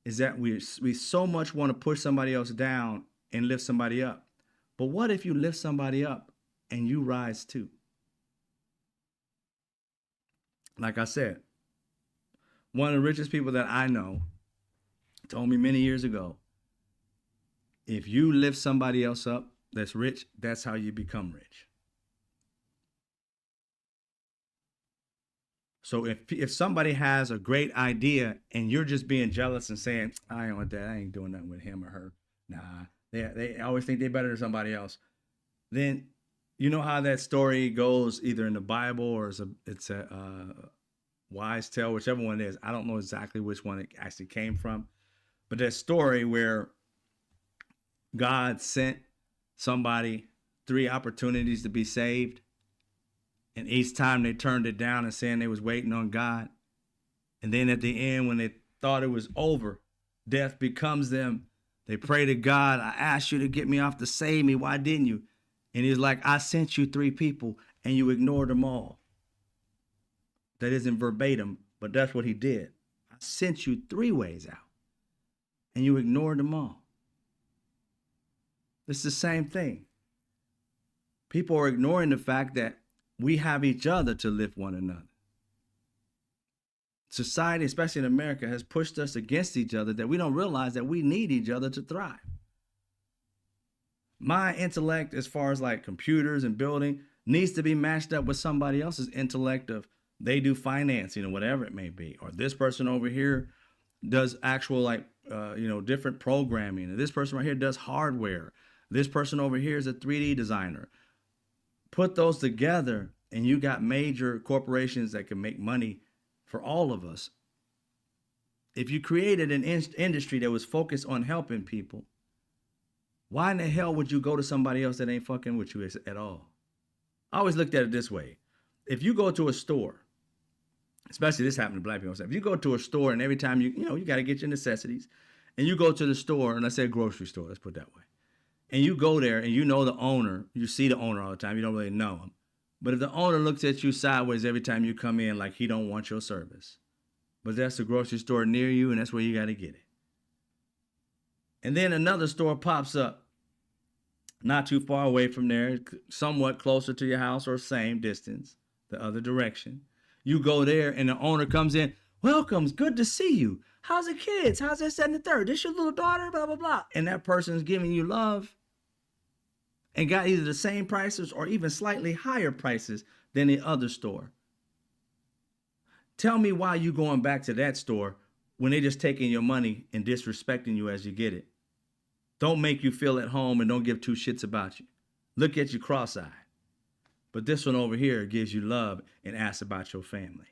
is that we so much want to push somebody else down and lift somebody up. But what if you lift somebody up and you rise too? Like I said, one of the richest people that I know told me many years ago, if you lift somebody else up that's rich, that's how you become rich. So if somebody has a great idea and you're just being jealous and saying, I ain't want that, I ain't doing nothing with him or her. Nah, they always think they're better than somebody else. Then you know how that story goes either in the Bible or it's a wise tale, whichever one it is. I don't know exactly which one it actually came from. But that story where God sent somebody 3 opportunities to be saved. And each time they turned it down and saying they was waiting on God. And then at the end, when they thought it was over, death becomes them. They pray to God, I asked you to get me off to save me. Why didn't you? And he's like, I sent you 3 people and you ignored them all. That isn't verbatim, but that's what he did. I sent you 3 ways out and you ignored them all. It's the same thing. People are ignoring the fact that we have each other to lift one another. Society, especially in America, has pushed us against each other that we don't realize that we need each other to thrive. My intellect, as far as like computers and building, needs to be matched up with somebody else's intellect of they do financing or whatever it may be. Or this person over here does actual like, different programming. And this person right here does hardware. This person over here is a 3D designer. Put those together and you got major corporations that can make money for all of us. If you created an industry that was focused on helping people, why in the hell would you go to somebody else that ain't fucking with you at all? I always looked at it this way. If you go to a store, especially this happened to black people, if you go to a store and every time you got to get your necessities and you go to the store, and let's say a grocery store, let's put it that way. And you go there and you know the owner, you see the owner all the time, you don't really know him. But if the owner looks at you sideways every time you come in like he don't want your service, but that's the grocery store near you and that's where you got to get it. And then another store pops up not too far away from there, somewhat closer to your house or same distance, the other direction. You go there and the owner comes in, welcome, good to see you. How's the kids? How's this, that, and the third? This your little daughter? Blah, blah, blah. And that person's giving you love and got either the same prices or even slightly higher prices than the other store. Tell me why you going back to that store when they just taking your money and disrespecting you as you get it. Don't make you feel at home and don't give 2 shits about you. Look at you cross-eyed. But this one over here gives you love and asks about your family.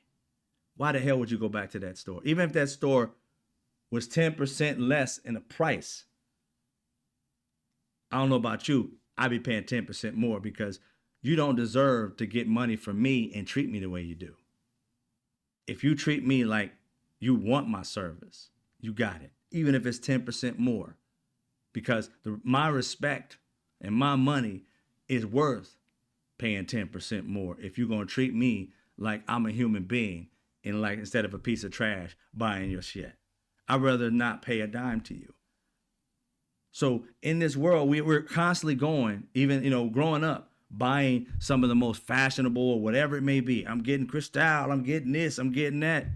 Why the hell would you go back to that store? Even if that store was 10% less in the price, I don't know about you, I'd be paying 10% more because you don't deserve to get money from me and treat me the way you do. If you treat me like you want my service, you got it, even if it's 10% more, because my respect and my money is worth paying 10% more if you're going to treat me like I'm a human being and like instead of a piece of trash buying your shit. I'd rather not pay a dime to you. So in this world, we're constantly going, even, growing up, buying some of the most fashionable or whatever it may be. I'm getting Cristal, I'm getting this, I'm getting that.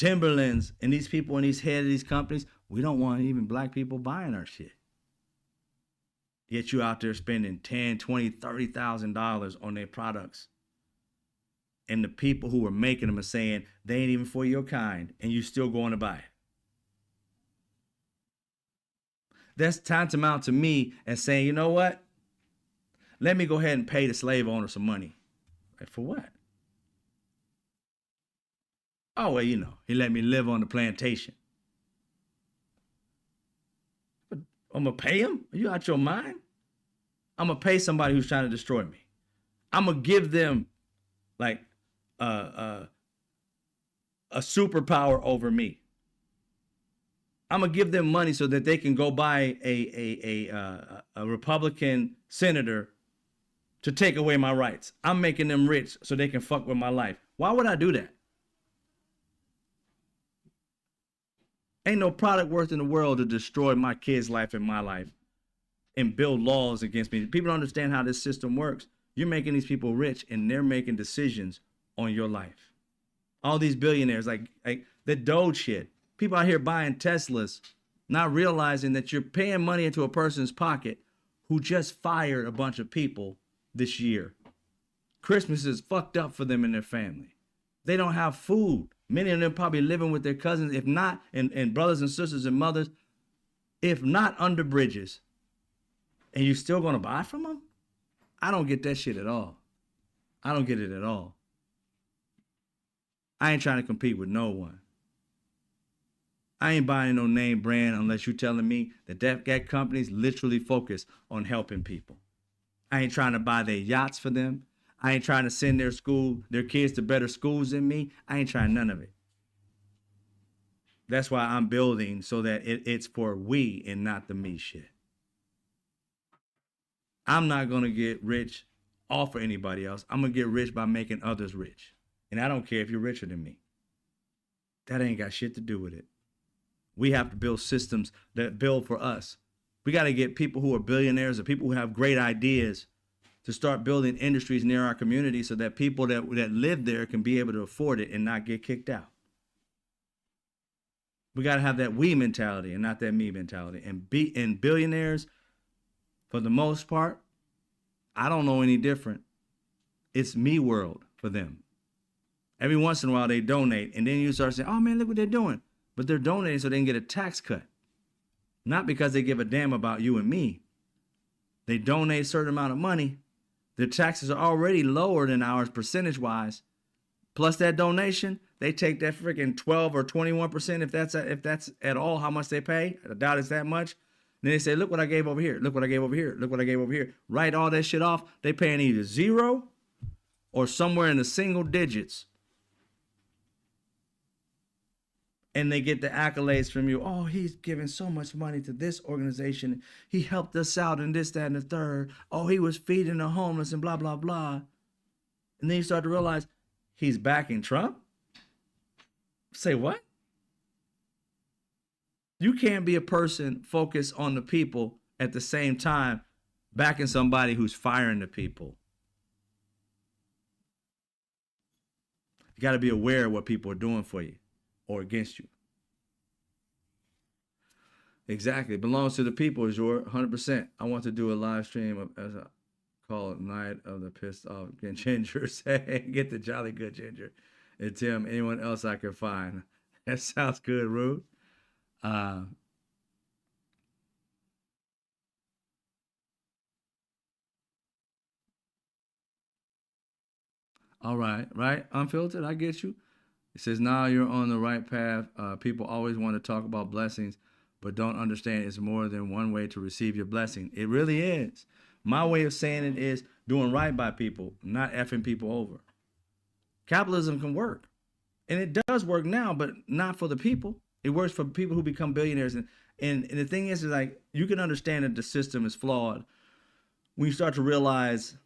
Timberlands and these people in these head of these companies, we don't want even black people buying our shit. Yet you out there spending $10, $20, $30,000 on their products. And the people who are making them are saying they ain't even for your kind, and you still going to buy it. That's tantamount to me as saying, you know what? Let me go ahead and pay the slave owner some money. Like, for what? Oh, well, you know, he let me live on the plantation. But I'm going to pay him? Are you out your mind? I'm going to pay somebody who's trying to destroy me. I'm going to give them like a superpower over me. I'm going to give them money so that they can go buy a Republican senator to take away my rights. I'm making them rich so they can fuck with my life. Why would I do that? Ain't no product worth in the world to destroy my kid's life and my life and build laws against me. People don't understand how this system works. You're making these people rich and they're making decisions on your life. All these billionaires, like the Doge shit. People out here buying Teslas, not realizing that you're paying money into a person's pocket who just fired a bunch of people this year. Christmas is fucked up for them and their family. They don't have food. Many of them probably living with their cousins, if not, and brothers and sisters and mothers, if not under bridges. And you still gonna buy from them? I don't get that shit at all. I don't get it at all. I ain't trying to compete with no one. I ain't buying no name brand unless you're telling me that companies literally focus on helping people. I ain't trying to buy their yachts for them. I ain't trying to send their kids to better schools than me. I ain't trying none of it. That's why I'm building so that it's for we and not the me shit. I'm not going to get rich off of anybody else. I'm going to get rich by making others rich. And I don't care if you're richer than me. That ain't got shit to do with it. We have to build systems that build for us. We got to get people who are billionaires or people who have great ideas to start building industries near our community so that people that live there can be able to afford it and not get kicked out. We got to have that we mentality and not that me mentality. And billionaires, for the most part, I don't know any different. It's me world for them. Every once in a while they donate and then you start saying, oh man, look what they're doing. But they're donating so they can get a tax cut. Not because they give a damn about you and me. They donate a certain amount of money. Their taxes are already lower than ours percentage-wise. Plus that donation, they take that freaking 12 or 21% if that's at all how much they pay. I doubt it's that much. Then they say, look what I gave over here. Look what I gave over here. Look what I gave over here. Write all that shit off. They paying either zero or somewhere in the single digits. And they get the accolades from you. Oh, he's giving so much money to this organization. He helped us out in this, that, and the third. Oh, he was feeding the homeless and blah, blah, blah. And then you start to realize he's backing Trump? Say what? You can't be a person focused on the people at the same time backing somebody who's firing the people. You got to be aware of what people are doing for you or against you. Exactly. It belongs to the people, Azure, 100%. I want to do a live stream of, as I call it, Night of the Pissed Off Ginger. Say, get the Jolly Good Ginger. And Tim, anyone else I can find. That sounds good, Rude. All right, Unfiltered, I get you. It says, now you're on the right path. People always want to talk about blessings, but don't understand it's more than one way to receive your blessing. It really is. My way of saying it is doing right by people, not effing people over. Capitalism can work. And it does work now, but not for the people. It works for people who become billionaires. And the thing is like, you can understand that the system is flawed when you start to realize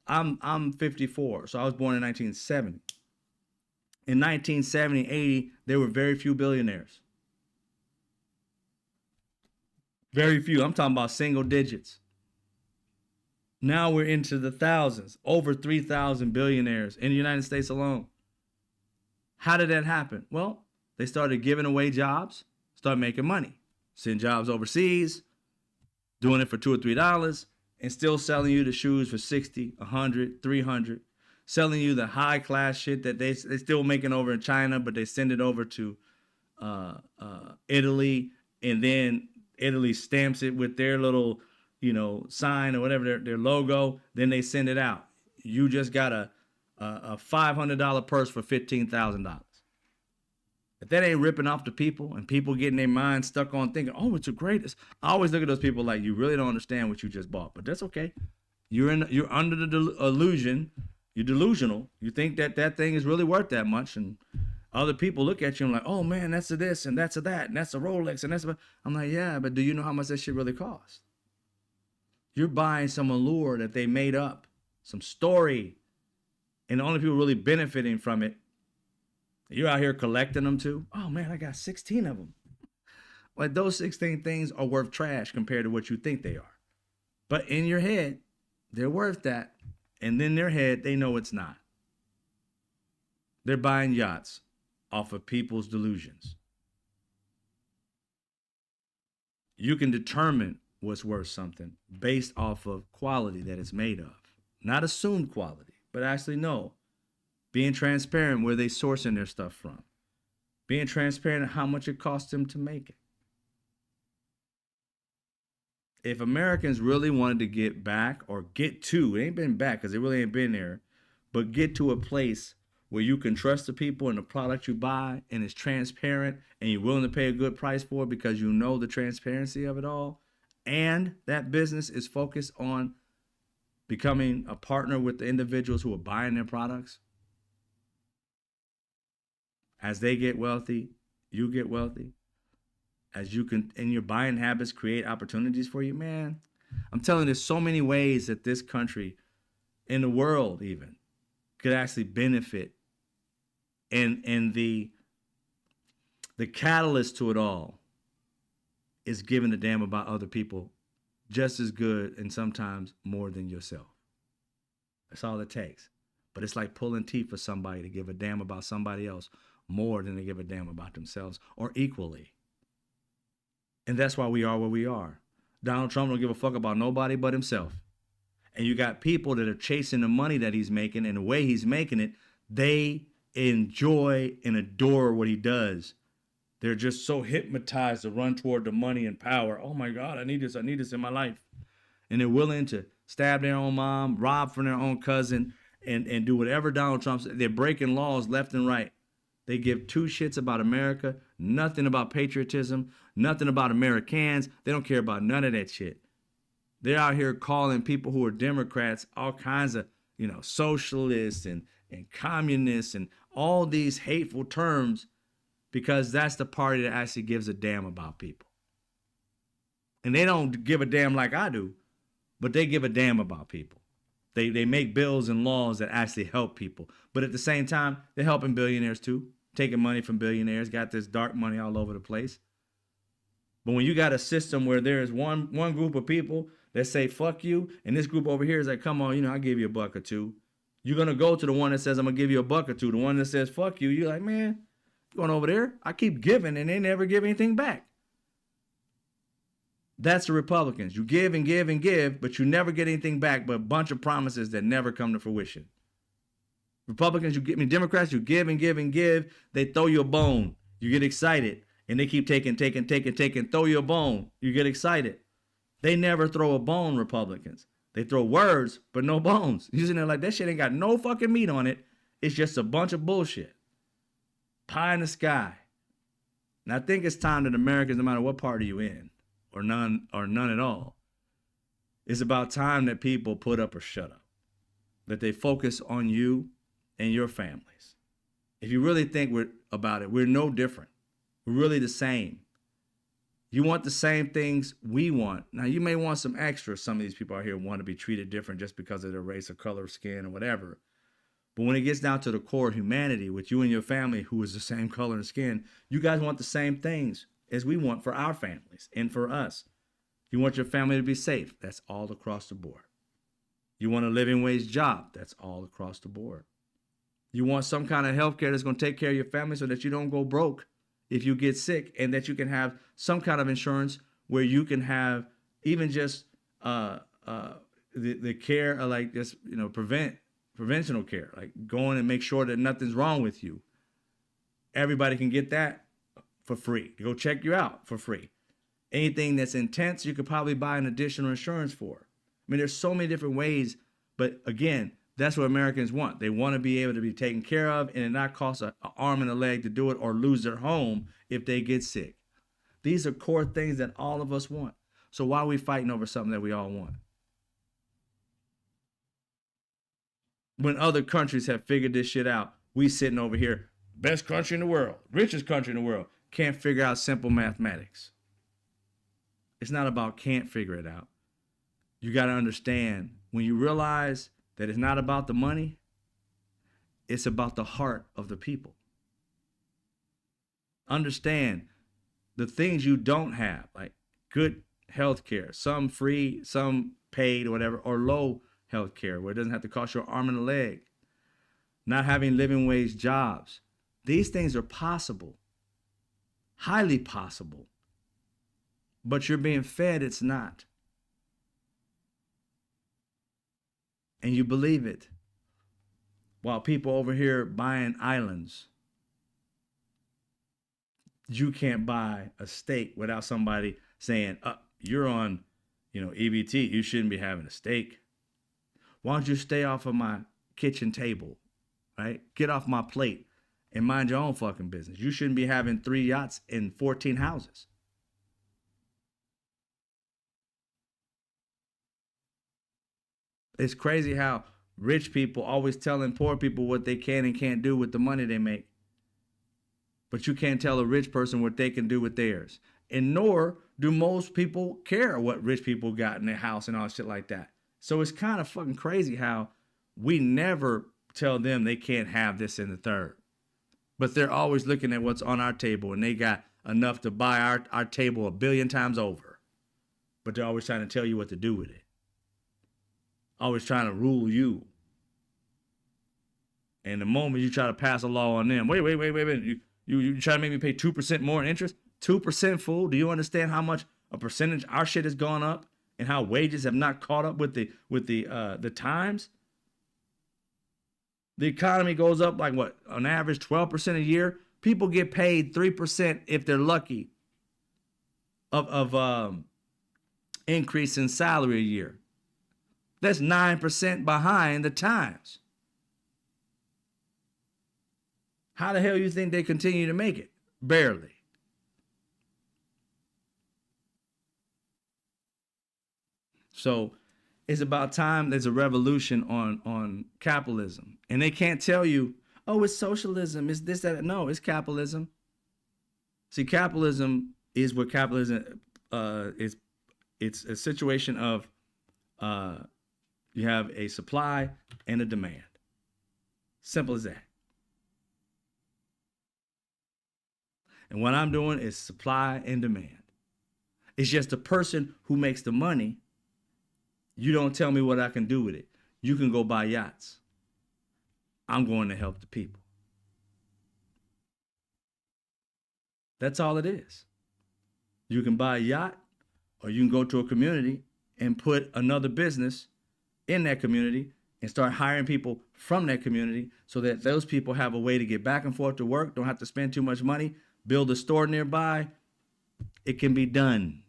I'm 54, so I was born in 1970. In 1970, 80, there were very few billionaires. Very few. I'm talking about single digits. Now we're into the thousands, over 3,000 billionaires in the United States alone. How did that happen? Well, they started giving away jobs, start making money, send jobs overseas, doing it for $2 or $3, and still selling you the shoes for 60, 100, 300, selling you the high class shit that they still making over in China, but they send it over to Italy, and then Italy stamps it with their little, sign or whatever, their logo. Then they send it out. You just got a $500 purse for $15,000. If that ain't ripping off the people and people getting their minds stuck on thinking, oh, it's the greatest. I always look at those people like, you really don't understand what you just bought, but that's okay. You're under the illusion. You're delusional. You think that thing is really worth that much, and other people look at you and like, oh man, that's a this and that's a that and that's a Rolex and that's a. I'm like, yeah, but do you know how much that shit really costs? You're buying some allure that they made up, some story, and the only people really benefiting from it, you're out here collecting them too. Oh man, I got 16 of them. Like, those 16 things are worth trash compared to what you think they are. But in your head, they're worth that. And in their head, they know it's not. They're buying yachts off of people's delusions. You can determine what's worth something based off of quality that it's made of. Not assumed quality, but actually know. Being transparent where they sourcing their stuff from. Being transparent how much it costs them to make it. If Americans really wanted to get back, or get to, it ain't been back because it really ain't been there, but get to a place where you can trust the people and the product you buy, and it's transparent, and you're willing to pay a good price for it because you know the transparency of it all, and that business is focused on becoming a partner with the individuals who are buying their products. As they get wealthy, you get wealthy. As you can, in your buying habits, create opportunities for you, man. I'm telling you, there's so many ways that this country, in the world even, could actually benefit. And the catalyst to it all is giving a damn about other people just as good and sometimes more than yourself. That's all it takes. But it's like pulling teeth for somebody to give a damn about somebody else more than they give a damn about themselves, or equally. And that's why we are where we are. Donald Trump don't give a fuck about nobody but himself. And you got people that are chasing the money that he's making, and the way he's making it, they enjoy and adore what he does. They're just so hypnotized to run toward the money and power. Oh my God, I need this in my life. And they're willing to stab their own mom, rob from their own cousin, and do whatever Donald Trump said. They're breaking laws left and right. They give two shits about America, nothing about patriotism, nothing about Americans. They don't care about none of that shit. They're out here calling people who are Democrats all kinds of, socialists and communists and all these hateful terms, because that's the party that actually gives a damn about people. And they don't give a damn like I do, but they give a damn about people. They make bills and laws that actually help people. But at the same time, they're helping billionaires too, taking money from billionaires, got this dark money all over the place. But when you got a system where there's one group of people that say, fuck you, and this group over here is like, come on, I'll give you $1 or $2. You're going to go to the one that says, I'm going to give you $1 or $2. The one that says, fuck you, you're like, man, going over there, I keep giving and they never give anything back. That's the Republicans. You give and give and give, but you never get anything back but a bunch of promises that never come to fruition. Republicans, Democrats, you give and give and give. They throw you a bone. You get excited. And they keep taking, throw you a bone. You get excited. They never throw a bone, Republicans. They throw words, but no bones. Using it like that shit ain't got no fucking meat on it. It's just a bunch of bullshit. Pie in the sky. And I think it's time that Americans, no matter what party you in, or none at all, it's about time that people put up or shut up. That they focus on you and your families. If you really think about it, we're no different. We're really the same. You want the same things we want. Now, you may want some extra. Some of these people out here want to be treated different just because of their race or color of skin or whatever. But when it gets down to the core of humanity, with you and your family who is the same color and skin, you guys want the same things as we want for our families and for us. You want your family to be safe. That's all across the board. You want a living wage job. That's all across the board. You want some kind of health care that's going to take care of your family so that you don't go broke. if you get sick, and that you can have some kind of insurance where you can have even just the care of like just, you know, preventional care, like going and make sure that nothing's wrong with you. Everybody can get that for free. Go check you out for free. Anything that's intense, you could probably buy an additional insurance for. I mean, there's so many different ways, but again, that's what Americans want. They want to be able to be taken care of and it not cost an arm and a leg to do it, or lose their home if they get sick. These are core things that all of us want. So why are we fighting over something that we all want? When other countries have figured this shit out, we sitting over here, best country in the world, richest country in the world, can't figure out simple mathematics. It's not about can't figure it out. You got to understand, when you realize that it's not about the money, it's about the heart of the people. Understand the things you don't have, like good health care, some free, some paid or whatever, or low health care where it doesn't have to cost you an arm and a leg. Not having living wage jobs. These things are possible, highly possible, but you're being fed it's not. And you believe it, while people over here buying islands. You can't buy a steak without somebody saying, you're on, EBT, you shouldn't be having a steak. Why don't you stay off of my kitchen table, right? Get off my plate and mind your own fucking business. You shouldn't be having 3 yachts and 14 houses. It's crazy how rich people always telling poor people what they can and can't do with the money they make. But you can't tell a rich person what they can do with theirs. And nor do most people care what rich people got in their house and all shit like that. So it's kind of fucking crazy how we never tell them they can't have this and the third. But they're always looking at what's on our table and they got enough to buy our table 1 billion times over. But they're always trying to tell you what to do with it. Always trying to rule you. And the moment you try to pass a law on them, wait. You try to make me pay 2% more in interest? 2%, fool? Do you understand how much a percentage our shit has gone up and how wages have not caught up with the times? The economy goes up like what, on average 12% a year. People get paid 3% if they're lucky of increase in salary a year. That's 9% behind the times. How the hell you think they continue to make it? Barely. So it's about time there's a revolution on capitalism. And they can't tell you, oh, it's socialism, it's this, that. No, it's capitalism. See, capitalism is what capitalism is. It's a situation of you have a supply and a demand. Simple as that. And what I'm doing is supply and demand. It's just the person who makes the money. You don't tell me what I can do with it. You can go buy yachts. I'm going to help the people. That's all it is. You can buy a yacht, or you can go to a community and put another business in that community and start hiring people from that community so that those people have a way to get back and forth to work, don't have to spend too much money, build a store nearby. It can be done.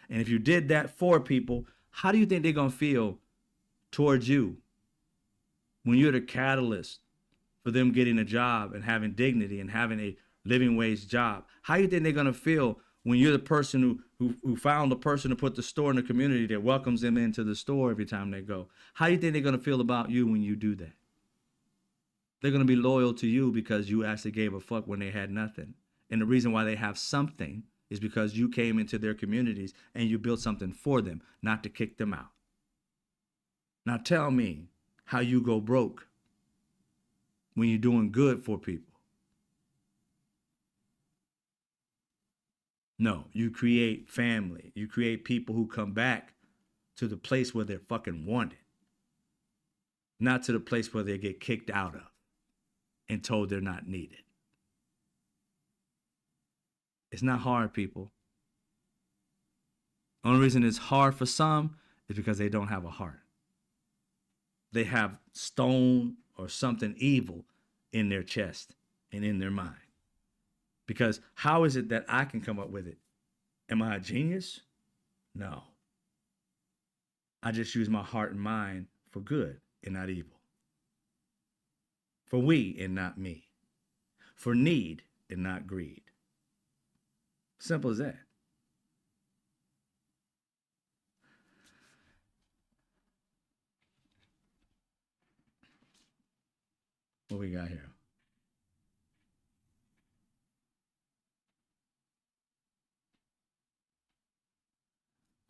And if you did that for people, how do you think they're going to feel towards you when you're the catalyst for them getting a job and having dignity and having a living wage job? How do you think they're going to feel when you're the person who found the person to put the store in the community that welcomes them into the store every time they go? How do you think they're going to feel about you when you do that? They're going to be loyal to you because you actually gave a fuck when they had nothing. And the reason why they have something is because you came into their communities and you built something for them, not to kick them out. Now tell me how you go broke when you're doing good for people. No, you create family. You create people who come back to the place where they're fucking wanted, not to the place where they get kicked out of. and told they're not needed. It's not hard, people. Only reason it's hard for some is because they don't have a heart. They have stone or something evil in their chest and in their mind. Because how is it that I can come up with it? Am I a genius? No. I just use my heart and mind for good and not evil. For we and not me. For need and not greed. Simple as that. What we got here?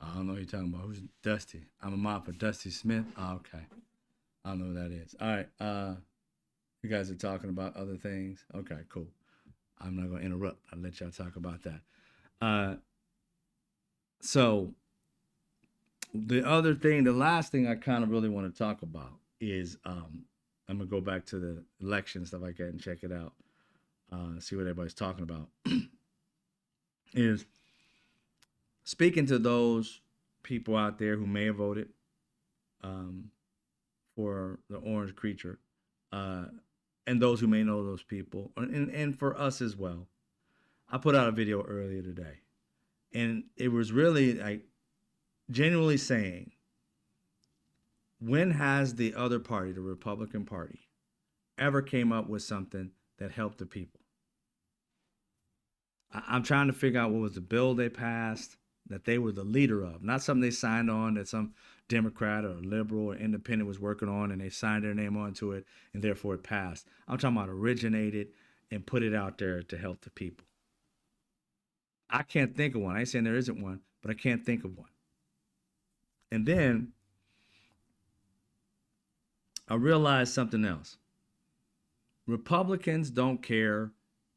I don't know who you're talking about. Who's Dusty? I'm a mob for Dusty Smith. Oh, okay. I don't know who that is. All right. You guys are talking about other things. Okay, cool. I'm not gonna interrupt. I'll let y'all talk about that. So the other thing, the last thing I kind of really want to talk about is I'm gonna go back to the election and stuff like that and check it out. See what everybody's talking about. Is speaking to those people out there who may have voted for the orange creature, and those who may know those people, and for us as well. I put out a video earlier today, and it was really like genuinely saying, when has the other party, the Republican Party, ever came up with something that helped the people? I'm trying to figure out what was the bill they passed that they were the leader of, not something they signed on that some Democrat or liberal or independent was working on and they signed their name onto it and therefore it passed. I'm talking about originated and put it out there to help the people. I can't think of one. I ain't saying there isn't one, but I can't think of one. And then I realized something else. Republicans don't care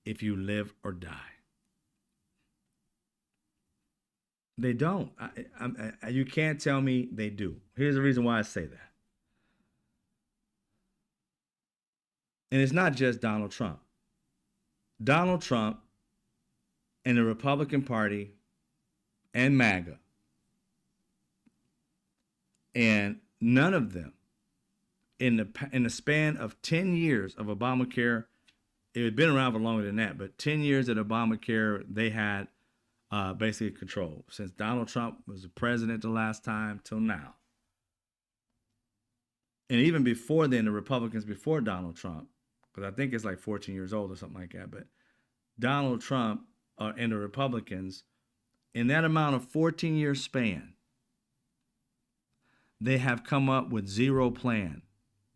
if you live or die. They don't. You can't tell me they do. Here's the reason why I say that. And it's not just Donald Trump. Donald Trump and the Republican Party and MAGA. And none of them in the span of 10 years of Obamacare, it had been around for longer than that, but 10 years of Obamacare, they had basically control since Donald Trump was the president the last time till now. And even before then, the Republicans before Donald Trump, because I think it's like 14 years old or something like that, but Donald Trump and the Republicans, in that amount of 14-year span, they have come up with zero plan.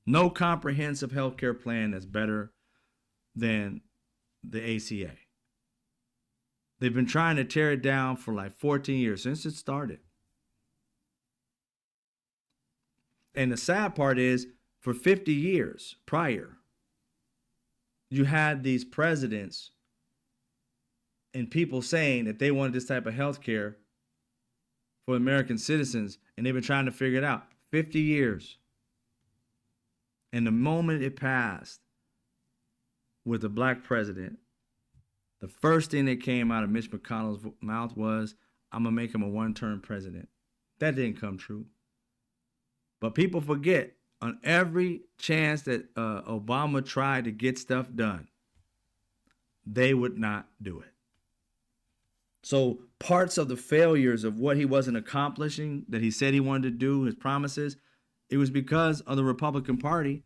No comprehensive health care plan that's better than the ACA. They've been trying to tear it down for like 14 years since it started. And the sad part is, for 50 years prior, you had these presidents and people saying that they wanted this type of health care for American citizens, and they've been trying to figure it out. 50 years. And the moment it passed with a black president, the first thing that came out of Mitch McConnell's mouth was, I'm going to make him a one-term president. That didn't come true. But people forget, on every chance that Obama tried to get stuff done, they would not do it. So parts of the failures of what he wasn't accomplishing, that he said he wanted to do, his promises, it was because of the Republican Party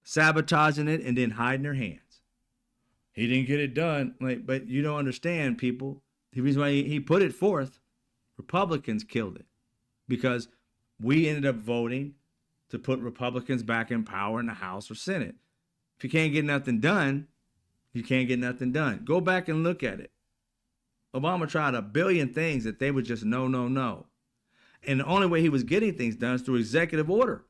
sabotaging it and then hiding their hands. He didn't get it done. But you don't understand, people. The reason why he put it forth, Republicans killed it. Because we ended up voting to put Republicans back in power in the House or Senate. If you can't get nothing done, you can't get nothing done. Go back and look at it. Obama tried a billion things that they would just no, no, no. And the only way he was getting things done is through executive order.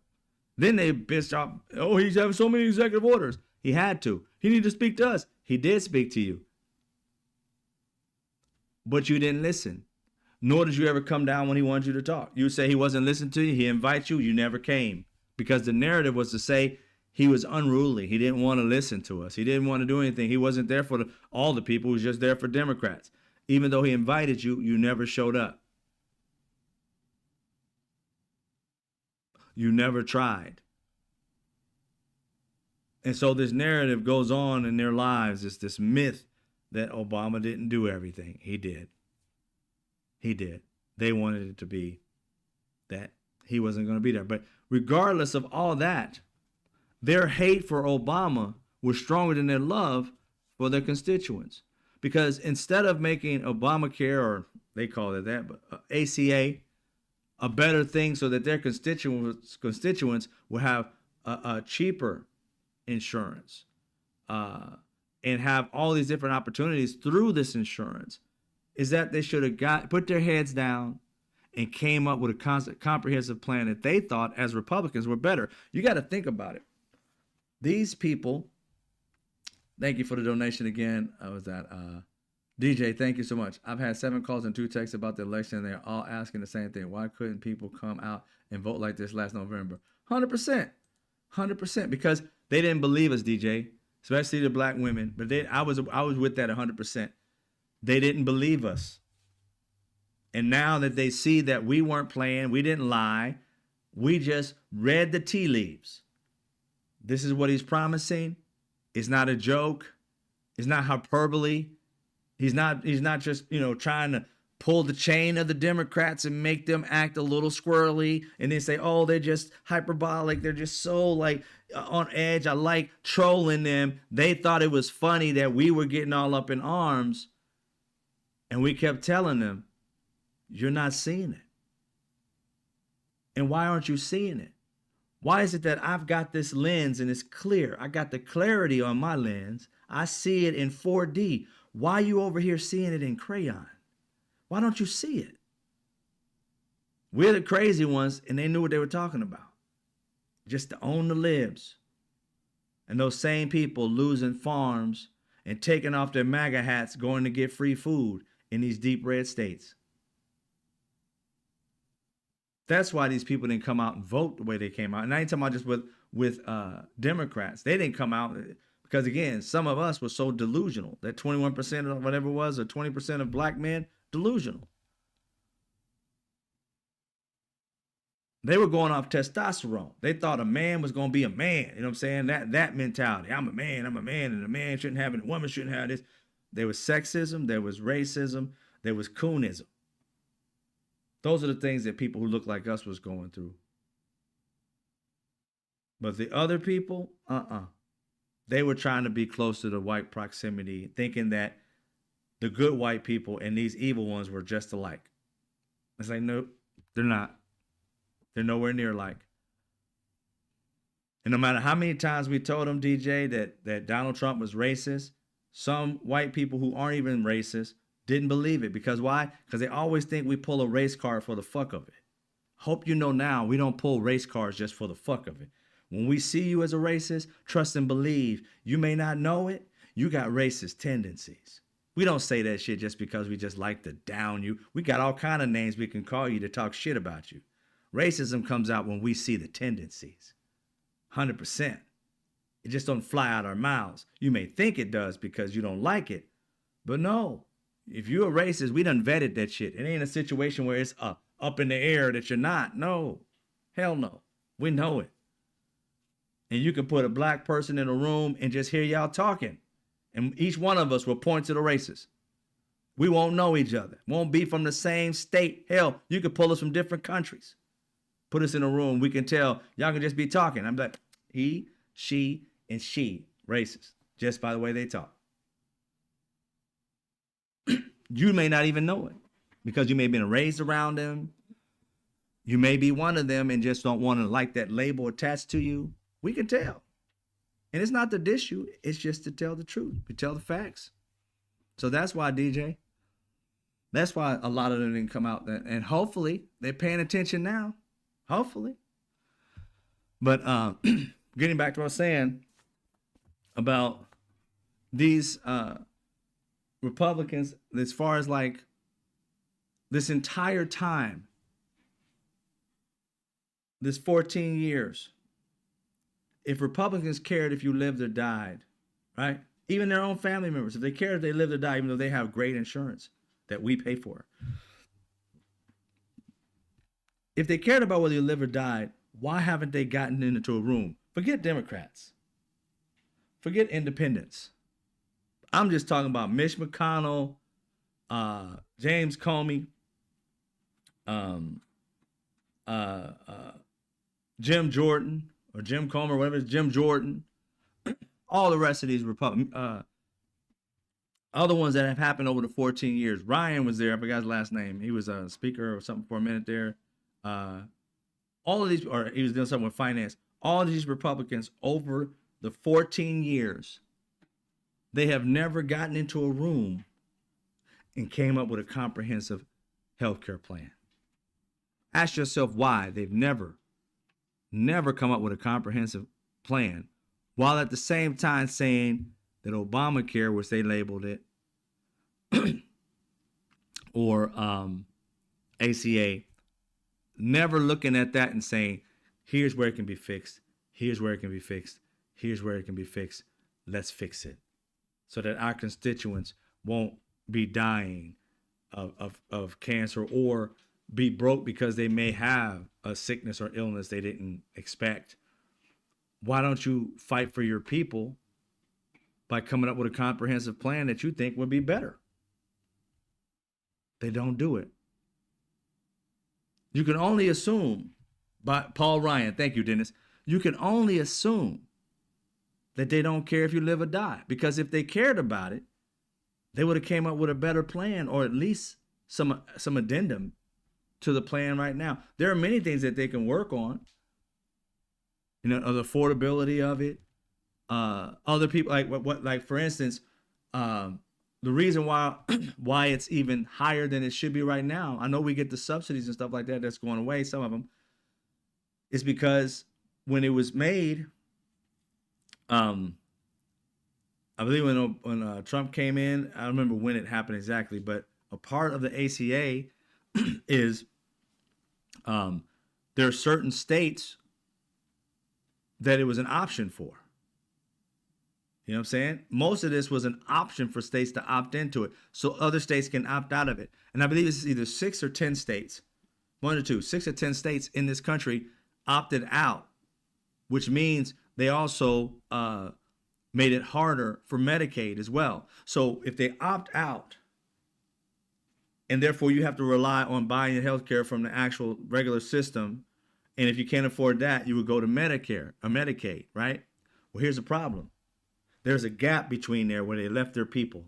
Then they bitched off, oh, he's having so many executive orders. He had to. He needed to speak to us. He did speak to you. But you didn't listen. Nor did you ever come down when he wanted you to talk. You would say he wasn't listening to you. He invites you. You never came. Because the narrative was to say He was unruly. He didn't want to listen to us. He didn't want to do anything. He wasn't there for all the people. He was just there for Democrats. Even though he invited you, you never showed up. You never tried. And so this narrative goes on in their lives. It's this myth that Obama didn't do everything. He did. He did. They wanted it to be that he wasn't going to be there. But regardless of all that, their hate for Obama was stronger than their love for their constituents. Because instead of making Obamacare, or they call it that, but ACA, a better thing so that their constituents will have a cheaper insurance and have all these different opportunities through this insurance, is that they should have put their heads down and came up with a comprehensive plan that they thought as Republicans were better. You got to think about it. These people, thank you for the donation again. I was at DJ, thank you so much. I've had 7 calls and 2 texts about the election, and they're all asking the same thing. Why couldn't people come out and vote like this last November? 100%. 100%. Because they didn't believe us, DJ, especially the black women. But I was with that 100%. They didn't believe us. And now that they see that we weren't playing, we didn't lie, we just read the tea leaves. This is what he's promising. It's not a joke. It's not hyperbole. He's not just, trying to pull the chain of the Democrats and make them act a little squirrely and then say, oh, they're just hyperbolic. They're just so on edge. I like trolling them. They thought it was funny that we were getting all up in arms. And we kept telling them, you're not seeing it. And why aren't you seeing it? Why is it that I've got this lens and it's clear? I got the clarity on my lens. I see it in 4D. Why are you over here seeing it in crayon? Why don't you see it? We're the crazy ones, and they knew what they were talking about. Just to own the libs. And those same people losing farms and taking off their MAGA hats going to get free food in these deep red states. That's why these people didn't come out and vote the way they came out. And I ain't talking about just with Democrats. They didn't come out because, again, some of us were so delusional that 21% or whatever it was, or 20% of black men, delusional. They were going off testosterone. They thought a man was going to be a man. You know what I'm saying? That mentality. I'm a man, and a man shouldn't have it, and a woman shouldn't have this. There was sexism, there was racism, there was coonism. Those are the things that people who look like us was going through. But the other people, they were trying to be close to the white proximity, thinking that the good white people and these evil ones were just alike. It's like, no, they're not. They're nowhere near alike. And no matter how many times we told them, DJ, that Donald Trump was racist, some white people who aren't even racist didn't believe it. Because why? Because they always think we pull a race card for the fuck of it. Hope you know now we don't pull race cards just for the fuck of it. When we see you as a racist, trust and believe. You may not know it. You got racist tendencies. We don't say that shit just because we just like to down you. We got all kind of names we can call you to talk shit about you. Racism comes out when we see the tendencies. 100%. It just don't fly out our mouths. You may think it does because you don't like it. But no. If you're a racist, we done vetted that shit. It ain't a situation where it's up in the air that you're not. No. Hell no. We know it. And you can put a black person in a room and just hear y'all talking. And each one of us will point to the racist. We won't know each other. Won't be from the same state. Hell, you could pull us from different countries. Put us in a room. We can tell. Y'all can just be talking. I'm like, he, she, and she. Racist. Just by the way they talk. You may not even know it because you may have been raised around them. You may be one of them and just don't want to like that label attached to you. We can tell. And it's not to diss you. It's just to tell the truth. We tell the facts. So that's why, DJ, that's why a lot of them didn't come out. And hopefully they're paying attention now. Hopefully. But getting back to what I was saying about these Republicans, as far as like this entire time, this 14 years, if Republicans cared if you lived or died, right? Even their own family members, if they cared if they lived or died, even though they have great insurance that we pay for, if they cared about whether you live or died, why haven't they gotten into a room? Forget Democrats. Forget independents. I'm just talking about Mitch McConnell, James Comey, Jim Jordan, or Jim Comer, whatever it is, Jim Jordan, all the rest of these Republicans, all the ones that have happened over the 14 years. Ryan was there. I forgot his last name. He was a speaker or something for a minute there. All of these, or he was doing something with finance. All of these Republicans over the 14 years, they have never gotten into a room and came up with a comprehensive healthcare plan. Ask yourself why they've never come up with a comprehensive plan, while at the same time saying that Obamacare, which they labeled it, or ACA, never looking at that and saying, here's where it can be fixed, here's where it can be fixed, here's where it can be fixed, let's fix it, so that our constituents won't be dying of cancer or be broke because they may have a sickness or illness they didn't expect. Why don't you fight for your people by coming up with a comprehensive plan that you think would be better? They don't do it. You can only assume, by Paul Ryan, thank you, Dennis, you can only assume that they don't care if you live or die, because if they cared about it, they would have came up with a better plan, or at least some addendum to the plan right now. There are many things that they can work on, you know, the affordability of it. Other people, like for instance, the reason why it's even higher than it should be right now. I know we get the subsidies and stuff like that that's going away, some of them, is because when it was made, I believe when Trump came in, I don't remember when it happened exactly, but a part of the ACA is there are certain states that it was an option for. You know what I'm saying? Most of this was an option for states to opt into it, so other states can opt out of it. And I believe it's either 6 or 10 states, 1 or 2, 6 or 10 states in this country opted out, which means they also made it harder for Medicaid as well. So if they opt out, and therefore you have to rely on buying your health care from the actual regular system, and if you can't afford that, you would go to Medicare or Medicaid, right? Well, here's the problem. There's a gap between there where they left their people.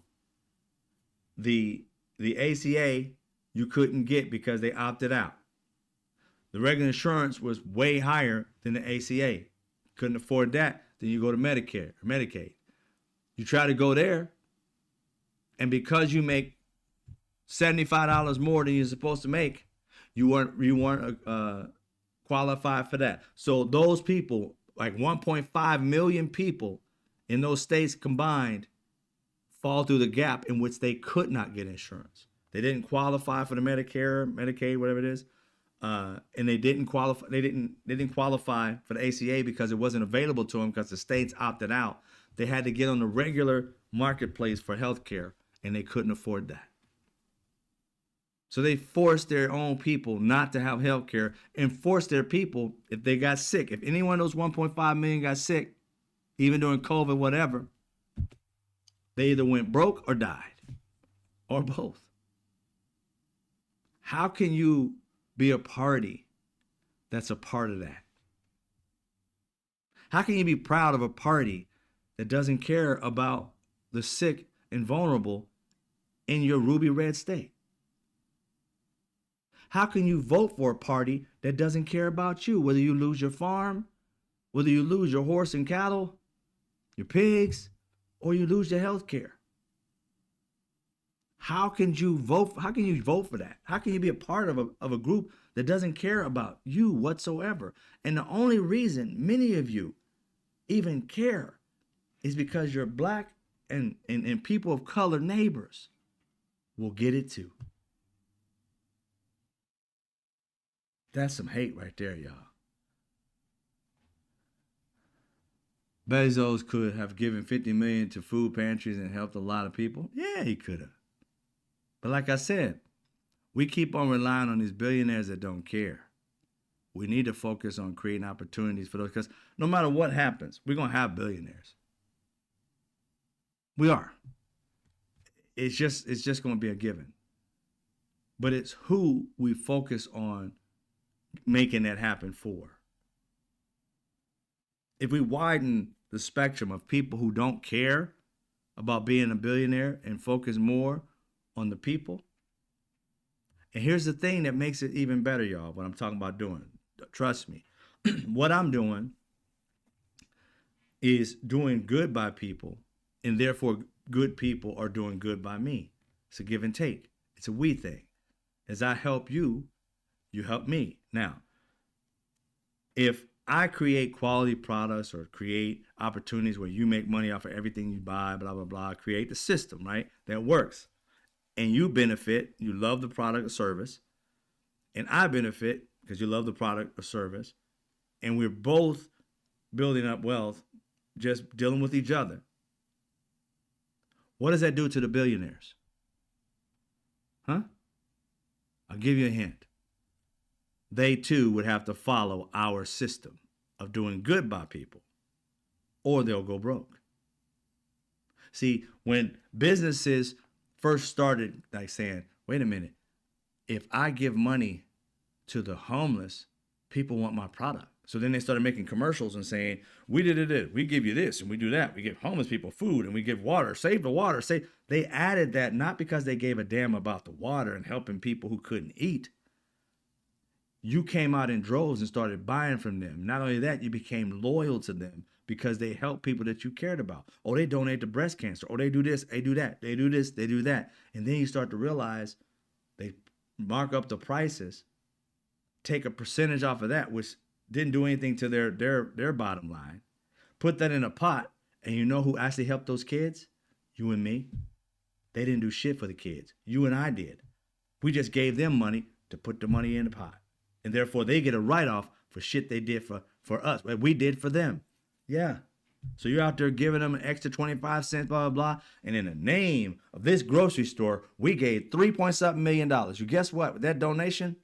The ACA you couldn't get because they opted out. The regular insurance was way higher than the ACA. Couldn't afford that, then you go to Medicare or Medicaid. You try to go there, and because you make $75 more than you're supposed to make, you weren't qualified for that. So those people, like 1.5 million people in those states combined, fall through the gap in which they could not get insurance. They didn't qualify for the Medicare, Medicaid, whatever it is, and they didn't qualify. They didn't qualify for the ACA because it wasn't available to them because the states opted out. They had to get on the regular marketplace for health care, and they couldn't afford that. So they forced their own people not to have health care, and forced their people, if they got sick, if any one of those 1.5 million got sick, even during COVID, whatever, they either went broke or died, or both. How can you be a party that's a part of that? How can you be proud of a party that doesn't care about the sick and vulnerable in your ruby red state? How can you vote for a party that doesn't care about you, whether you lose your farm, whether you lose your horse and cattle, your pigs, or you lose your health care? How can you vote? How can you vote for that? How can you be a part of a group that doesn't care about you whatsoever? And the only reason many of you even care is because your black and people of color neighbors will get it too. That's some hate right there, y'all. Bezos could have given 50 million to food pantries and helped a lot of people. Yeah, he could have. But like I said, we keep on relying on these billionaires that don't care. We need to focus on creating opportunities for those, because no matter what happens, we're going to have billionaires. We are. It's just going to be a given. But it's who we focus on making that happen for. If we widen the spectrum of people who don't care about being a billionaire and focus more on the people. And here's the thing that makes it even better, y'all, what I'm talking about doing. Trust me. What I'm doing is doing good by people, and therefore good people are doing good by me. It's a give and take. It's a we thing. As I help you, you help me. Now, if I create quality products or create opportunities where you make money off of everything you buy, blah, blah, blah, create the system, right, that works. And you benefit, you love the product or service, and I benefit because you love the product or service, and we're both building up wealth, just dealing with each other. What does that do to the billionaires? Huh? I'll give you a hint. They too would have to follow our system of doing good by people, or they'll go broke. See, when businesses first started like saying, wait a minute, if I give money to the homeless, people want my product. So then they started making commercials and saying, we did it, we give you this and we do that. We give homeless people food and we give water, save the water. They added that not because they gave a damn about the water and helping people who couldn't eat. You came out in droves and started buying from them. Not only that, you became loyal to them because they help people that you cared about. Oh, they donate to breast cancer. Oh, they do this, they do that. They do this, they do that. And then you start to realize they mark up the prices, take a percentage off of that, which didn't do anything to their bottom line. Put that in a pot, and you know who actually helped those kids? You and me. They didn't do shit for the kids. You and I did. We just gave them money to put the money in the pot. And therefore, they get a write-off for shit they did for us, what we did for them. Yeah. So you're out there giving them an extra 25 cents, blah, blah, blah. And in the name of this grocery store, we gave $3.7 million. You guess what? With that donation,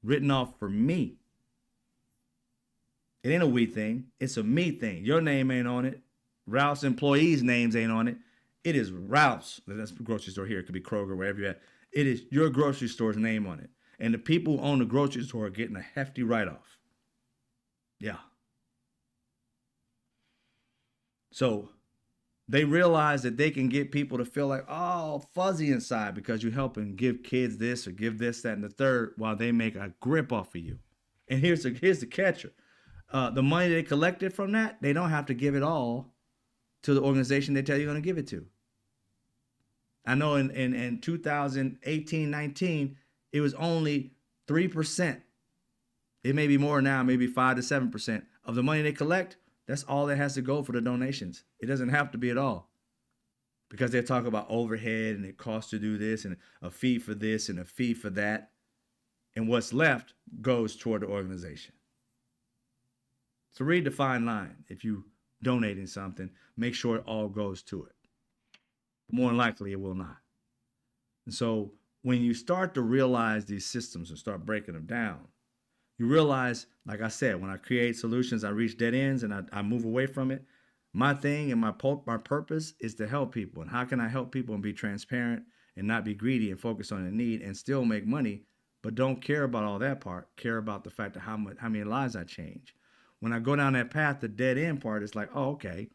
written off for me. It ain't a we thing. It's a me thing. Your name ain't on it. Ralph's employees' names ain't on it. It is Ralph's. That's the grocery store here. It could be Kroger, wherever you're at. It is your grocery store's name on it. And the people who own the grocery store are getting a hefty write-off. Yeah. So they realize that they can get people to feel like, oh, fuzzy inside because you help and give kids this or give this, that, and the third while they make a grip off of you. And here's the catcher. The money they collected from that, they don't have to give it all to the organization they tell you're going to give it to. I know in 2018, 19, it was only 3%. It may be more now, maybe 5 to 7% of the money they collect. That's all that has to go for the donations. It doesn't have to be at all, because they talk about overhead and it costs to do this and a fee for this and a fee for that. And what's left goes toward the organization. So read the fine line. If you donating something, make sure it all goes to it. More than likely, it will not. And so when you start to realize these systems and start breaking them down, you realize, like I said, when I create solutions, I reach dead ends and I move away from it. My thing and my purpose is to help people. And how can I help people and be transparent and not be greedy and focus on the need and still make money, but don't care about all that part, care about the fact of how many lives I change. When I go down that path, the dead end part is like, oh, okay,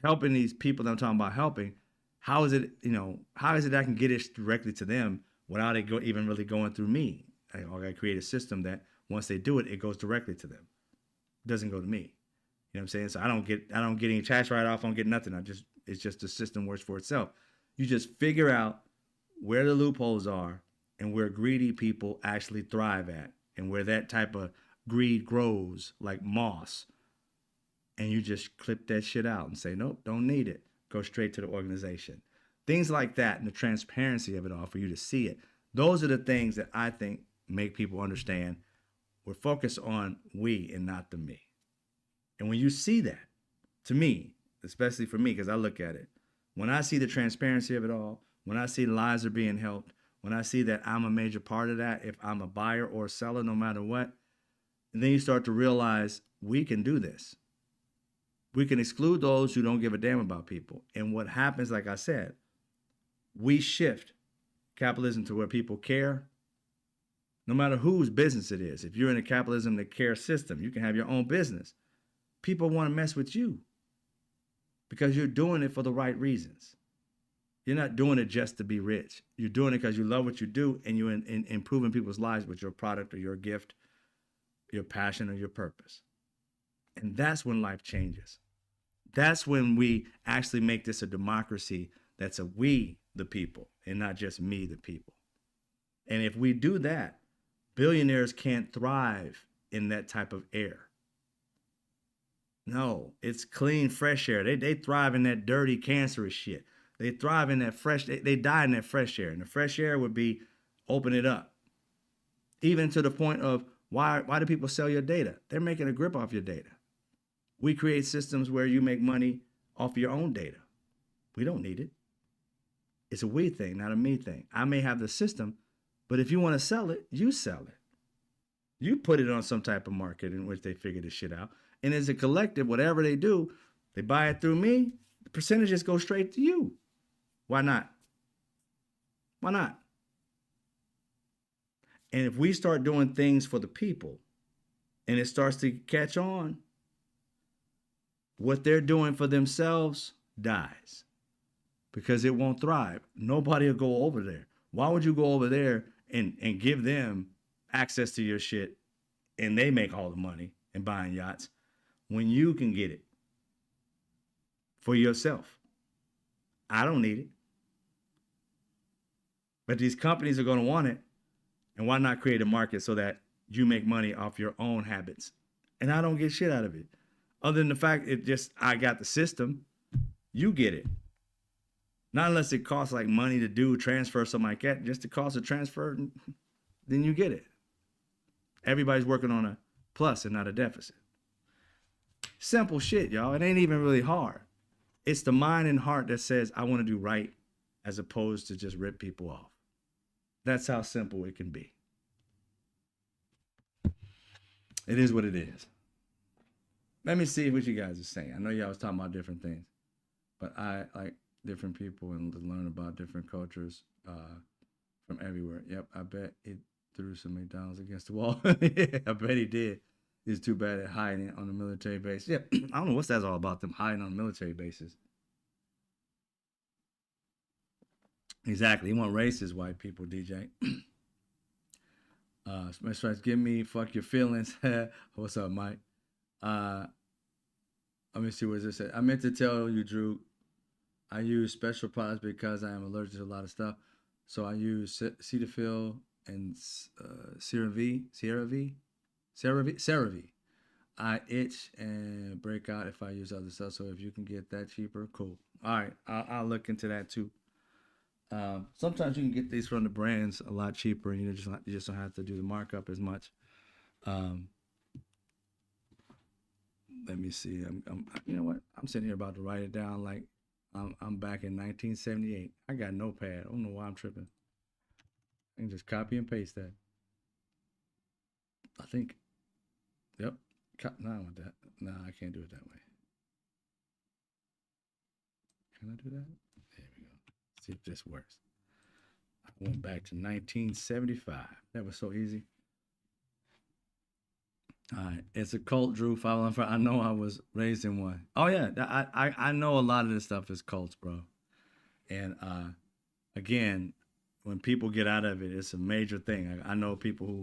helping these people that I'm talking about helping, how is it that I can get it directly to them without it even really going through me? I gotta create a system that once they do it, it goes directly to them. It doesn't go to me. You know what I'm saying? So I don't get any tax write-off, I don't get nothing. It's just the system works for itself. You just figure out where the loopholes are and where greedy people actually thrive at, and where that type of greed grows like moss. And you just clip that shit out and say, nope, don't need it. Go straight to the organization. Things like that, and the transparency of it all for you to see it. Those are the things that I think make people understand we're focused on we and not the me. And when you see that, to me, especially for me, because I look at it, when I see the transparency of it all, when I see lives are being helped, when I see that I'm a major part of that, if I'm a buyer or a seller, no matter what, and then you start to realize we can do this. We can exclude those who don't give a damn about people. And what happens, like I said, we shift capitalism to where people care, no matter whose business it is. If you're in a capitalism that care system, you can have your own business. People want to mess with you because you're doing it for the right reasons. You're not doing it just to be rich. You're doing it because you love what you do and you're improving people's lives with your product or your gift, your passion or your purpose. And that's when life changes. That's when we actually make this a democracy that's a we, the people, and not just me, the people. And if we do that, billionaires can't thrive in that type of air. No, it's clean, fresh air. They thrive in that dirty, cancerous shit. They thrive in that fresh, they die in that fresh air. And the fresh air would be open it up. Even to the point of why do people sell your data? They're making a grip off your data. We create systems where you make money off your own data. We don't need it. It's a we thing, not a me thing. I may have the system, but if you want to sell it, you sell it. You put it on some type of market in which they figure this shit out. And as a collective, whatever they do, they buy it through me, the percentages go straight to you. Why not? Why not? And if we start doing things for the people and it starts to catch on, what they're doing for themselves dies because it won't thrive. Nobody will go over there. Why would you go over there and give them access to your shit and they make all the money and buying yachts when you can get it for yourself? I don't need it. But these companies are going to want it. And why not create a market so that you make money off your own habits? And I don't get shit out of it. Other than the fact I got the system. You get it. Not unless it costs like money to do transfer, something like that. Just the cost of transfer, then you get it. Everybody's working on a plus and not a deficit. Simple shit, y'all. It ain't even really hard. It's the mind and heart that says, I want to do right, as opposed to just rip people off. That's how simple it can be. It is what it is. Let me see what you guys are saying. I know y'all was talking about different things, but I like different people and to learn about different cultures from everywhere. Yep, I bet he threw some McDonald's against the wall. Yeah, I bet he did. It's too bad at hiding on the military base. Yeah, I don't know what's that's all about, them hiding on military bases. Exactly. He want racist white people, DJ. Smash Strikes, give me fuck your feelings. What's up, Mike? Let me see what this said. I meant to tell you, Drew, I use special products because I am allergic to a lot of stuff. So I use Cetaphil and CeraVe. I itch and break out if I use other stuff. So if you can get that cheaper, cool. All right, I'll look into that too. Sometimes you can get these from the brands a lot cheaper, and you just don't have to do the markup as much. Let me see. I'm you know what? I'm sitting here about to write it down like I'm back in 1978. I got a notepad. I don't know why I'm tripping. I can just copy and paste that. I think. Yep. No, I want that. No, I can't do it that way. Can I do that? There we go. See if this works. I went back to 1975. That was so easy. All right, it's a cult, Drew. 515. I know I was raised in one. Oh yeah, I know a lot of this stuff is cults, bro. And again, when people get out of it, it's a major thing. I know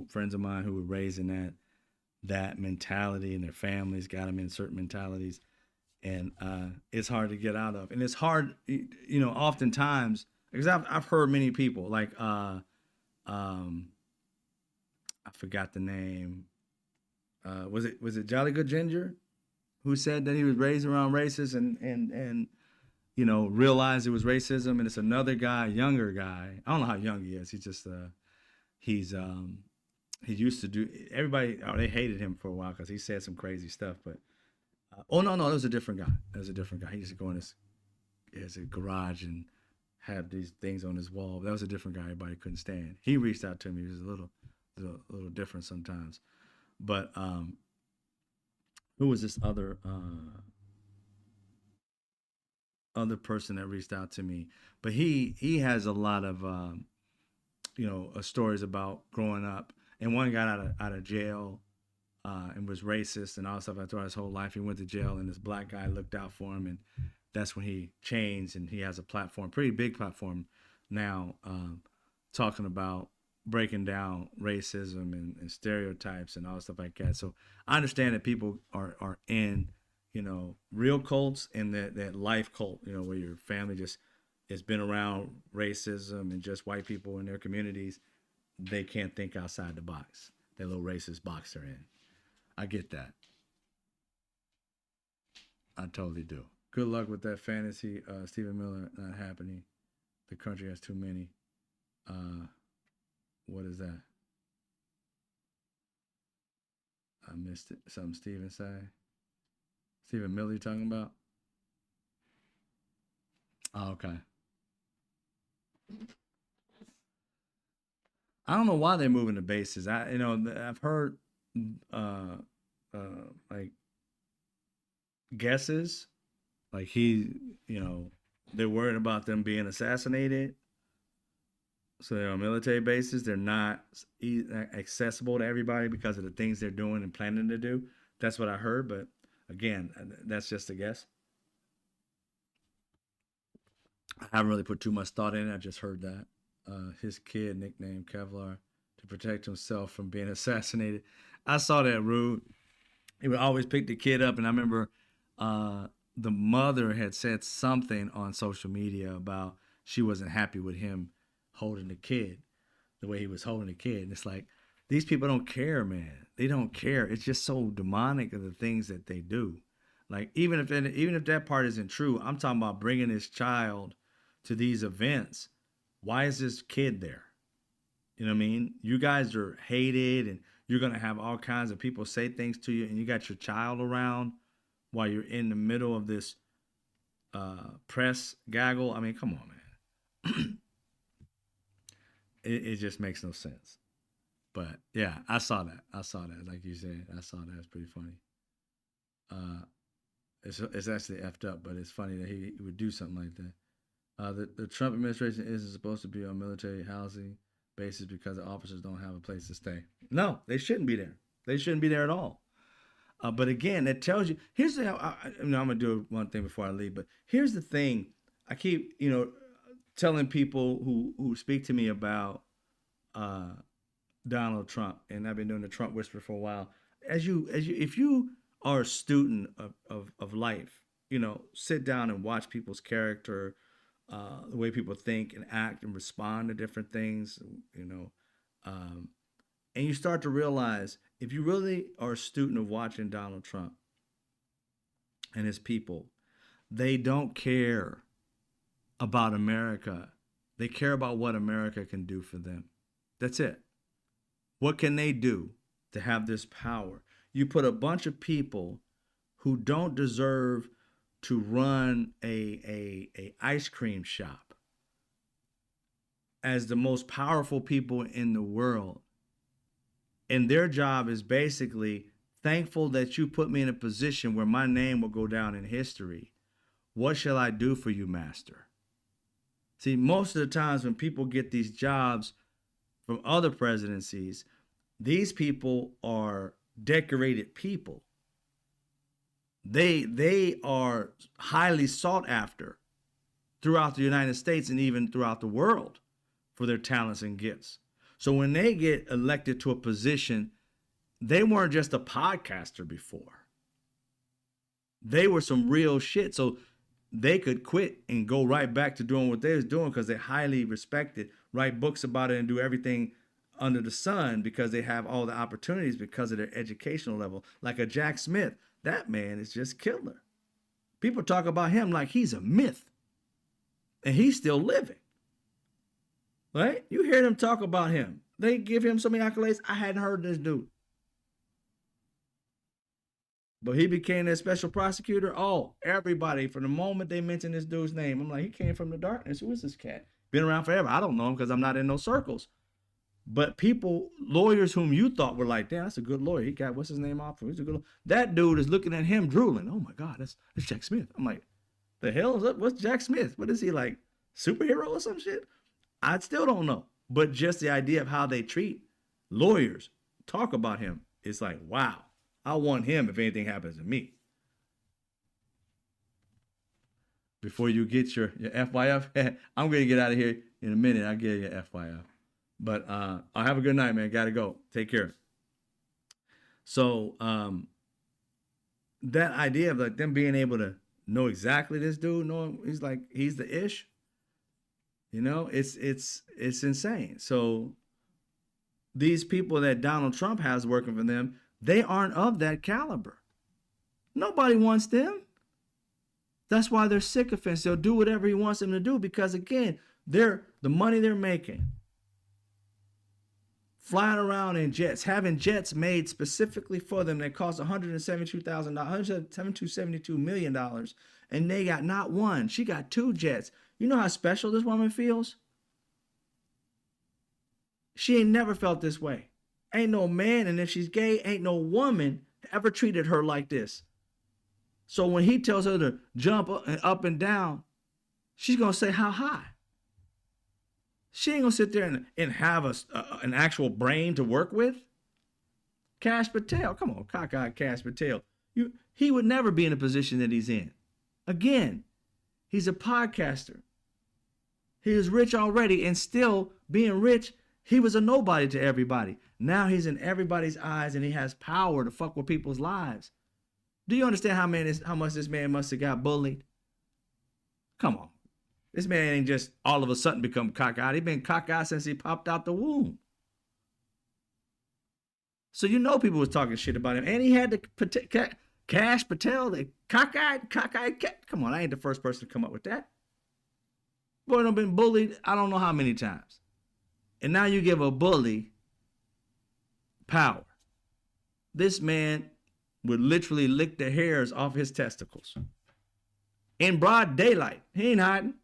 friends of mine who were raised in that mentality, and their families got them in certain mentalities, and it's hard to get out of. And it's hard, oftentimes, because I've heard many people like I forgot the name. Was it Jolly Good Ginger who said that he was raised around racists and realized it was racism? And it's another guy, younger guy. I don't know how young he is. He's just he used to do, everybody, they hated him for a while because he said some crazy stuff, but Oh no, there was a different guy. There was a different guy. He used to go in his garage and have these things on his wall. That was a different guy. Everybody couldn't stand. He reached out to me. He was a little different sometimes. But who was this other person that reached out to me? But he has a lot of stories about growing up. And one got out of jail and was racist and all that stuff. Throughout his whole life, he went to jail, and this black guy looked out for him, and that's when he changed. And he has a platform, pretty big platform now, talking about breaking down racism and stereotypes and all stuff like that. So I understand that people are in, real cults and that life cult, where your family just has been around racism and just white people in their communities. They can't think outside the box, that little racist box they're in. I get that. I totally do. Good luck with that fantasy, Stephen Miller, not happening. The country has too many. What is that? I missed it. Something Stephen said. Stephen Miller, you talking about? Oh, okay. I don't know why they're moving the bases. I've heard uh, like guesses, like they're worried about them being assassinated. So they're on military bases. They're not accessible to everybody because of the things they're doing and planning to do. That's what I heard. But again, that's just a guess. I haven't really put too much thought in it. I just heard that. His kid, nicknamed Kevlar, to protect himself from being assassinated. I saw that, Rude. He would always pick the kid up. And I remember the mother had said something on social media about she wasn't happy with him holding the kid, the way he was holding the kid. And it's like, these people don't care, man. They don't care. It's just so demonic of the things that they do. Like, even if that part isn't true, I'm talking about bringing this child to these events. Why is this kid there? You know what I mean? You guys are hated, and you're going to have all kinds of people say things to you, and you got your child around while you're in the middle of this press gaggle. I mean, come on, man. It just makes no sense. But yeah, I saw that. Like you said, I saw that. It's pretty funny. Uh, it's actually effed up, but it's funny that he would do something like that. The Trump administration isn't supposed to be on military housing bases because the officers don't have a place to stay. No, they shouldn't be there. They shouldn't be there at all. But again, that tells you. Here's the. I'm gonna do one thing before I leave. But here's the thing. I keep telling people who speak to me about Donald Trump, and I've been doing the Trump whisper for a while. If you are a student of life, sit down and watch people's character, the way people think and act and respond to different things, and you start to realize, if you really are a student of watching Donald Trump and his people, they don't care about America. They care about what America can do for them. That's it. What can they do to have this power? You put a bunch of people who don't deserve to run a ice cream shop as the most powerful people in the world. And their job is basically, thankful that you put me in a position where my name will go down in history. What shall I do for you, master? See, most of the times when people get these jobs from other presidencies, these people are decorated people. They are highly sought after throughout the United States and even throughout the world for their talents and gifts. So when they get elected to a position, they weren't just a podcaster before. They were some real shit. So they could quit and go right back to doing what they was doing because they're highly respected, write books about it and do everything under the sun because they have all the opportunities because of their educational level. Like a Jack Smith, that man is just killer. People talk about him like he's a myth, and he's still living. Right? You hear them talk about him. They give him so many accolades. I hadn't heard this dude. But he became that special prosecutor. Oh, everybody, from the moment they mentioned this dude's name, I'm like, he came from the darkness. Who is this cat? Been around forever. I don't know him because I'm not in those circles. But people, lawyers whom you thought were like, damn, that's a good lawyer. He got, what's his name off? He's a good lawyer. That dude is looking at him drooling. Oh my God, that's Jack Smith. I'm like, the hell is up? What's Jack Smith? What is he, like, superhero or some shit? I still don't know. But just the idea of how they treat lawyers, talk about him, it's like, wow, I want him if anything happens to me. Before you get your FYF, I'm going to get out of here in a minute. I'll get you FYF. But I'll have a good night, man. Got to go. Take care. So that idea of like them being able to know exactly this dude, know he's like, he's the ish. You know, it's insane. So these people that Donald Trump has working for them, they aren't of that caliber. Nobody wants them. That's why they're sycophants. They'll do whatever he wants them to do because, again, the money they're making, flying around in jets, having jets made specifically for them that cost $172 million, and they got not one. She got two jets. You know how special this woman feels? She ain't never felt this way. Ain't no man, and if she's gay, ain't no woman ever treated her like this. So when he tells her to jump up and down, she's going to say, how high? She ain't going to sit there and have an actual brain to work with. Kash Patel, come on, cockeyed Kash Patel. He would never be in the position that he's in. Again, he's a podcaster. He was rich already, and still being rich, he was a nobody to everybody. Now he's in everybody's eyes, and he has power to fuck with people's lives. Do you understand how much this man must have got bullied? Come on. This man ain't just all of a sudden become cockeyed. He's been cockeyed since he popped out the womb. So you know people was talking shit about him. And he had the Kash Patel, the cockeyed cat. Come on, I ain't the first person to come up with that. Boy, I've been bullied I don't know how many times. And now you give a bully power. This man would literally lick the hairs off his testicles. In broad daylight. He ain't hiding.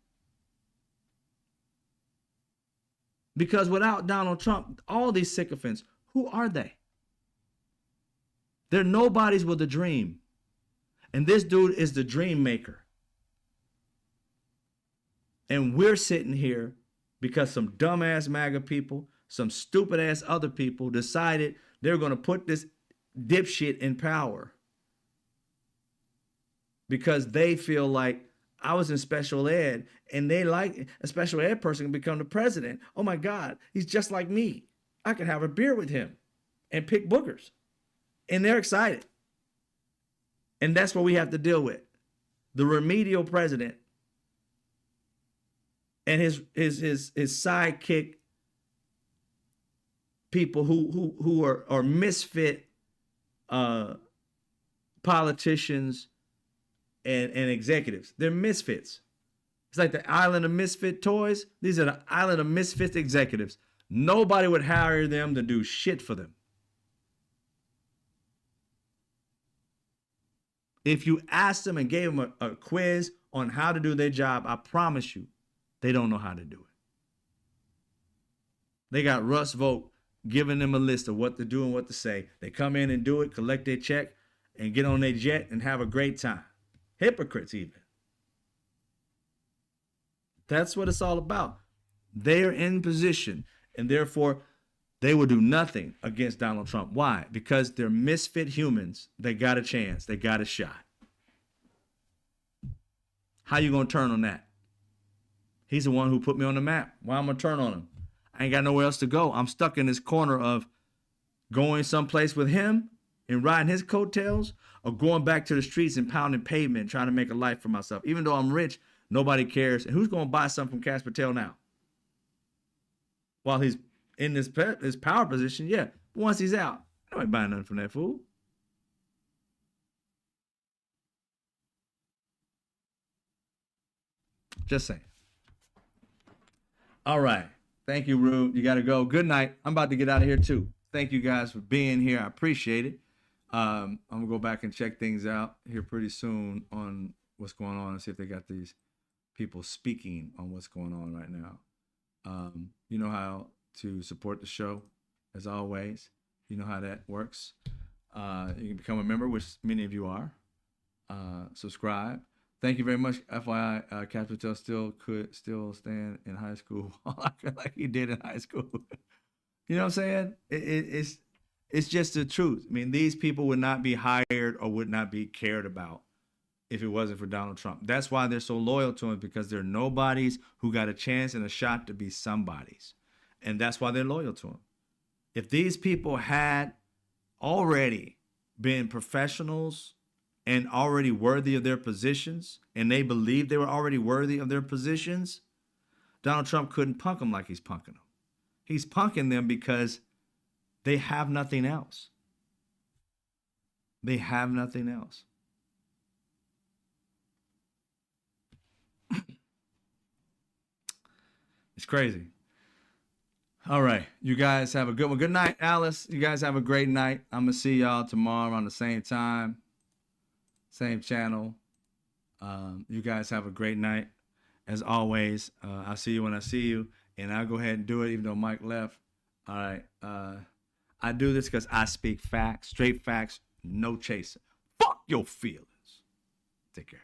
Because without Donald Trump, all these sycophants, who are they? They're nobodies with a dream. And this dude is the dream maker. And we're sitting here because some dumbass MAGA people, some stupid ass other people decided they're going to put this dipshit in power because they feel like I was in special ed and they like a special ed person can become the president. Oh my God, he's just like me. I can have a beer with him and pick boogers. And they're excited. And that's what we have to deal with. The remedial president and his sidekick people who are misfit politicians and executives. They're misfits. It's like the island of misfit toys. These are the island of misfit executives. Nobody would hire them to do shit for them. If you asked them and gave them a quiz on how to do their job, I promise you, they don't know how to do it. They got Russ Vought giving them a list of what to do and what to say. They come in and do it, collect their check, and get on their jet and have a great time. Hypocrites even. That's what it's all about. They are in position, and therefore they will do nothing against Donald Trump. Why? Because they're misfit humans. They got a chance. They got a shot. How you going to turn on that? He's the one who put me on the map. Why I'm going to turn on him? I ain't got nowhere else to go. I'm stuck in this corner of going someplace with him and riding his coattails, or going back to the streets and pounding pavement, trying to make a life for myself. Even though I'm rich, nobody cares. And who's going to buy something from Kash Patel now? While he's in this power position, yeah. But once he's out, nobody buying nothing from that fool. Just saying. All right. Thank you, Rube. You got to go. Good night. I'm about to get out of here too. Thank you guys for being here. I appreciate it. I'm gonna go back and check things out here pretty soon on what's going on and see if they got these people speaking on what's going on right now. You know how to support the show, as always. You know how that works. You can become a member, which many of you are. Subscribe. Thank you very much. FYI, Cat Patel could still stand in high school like he did in high school. You know what I'm saying? It's just the truth. I mean, these people would not be hired or would not be cared about if it wasn't for Donald Trump. That's why they're so loyal to him, because they're nobodies who got a chance and a shot to be somebodies. And that's why they're loyal to him. If these people had already been professionals and already worthy of their positions, and they believed they were already worthy of their positions, Donald Trump couldn't punk them like he's punking them. He's punking them because they have nothing else. They have nothing else. It's crazy. All right. You guys have a good one. Good night, Alice. You guys have a great night. I'm going to see y'all tomorrow on the same time, same channel. You guys have a great night. As always, I'll see you when I see you. And I'll go ahead and do it even though Mike left. All right. I do this because I speak facts, straight facts, no chaser. Fuck your feelings. Take care.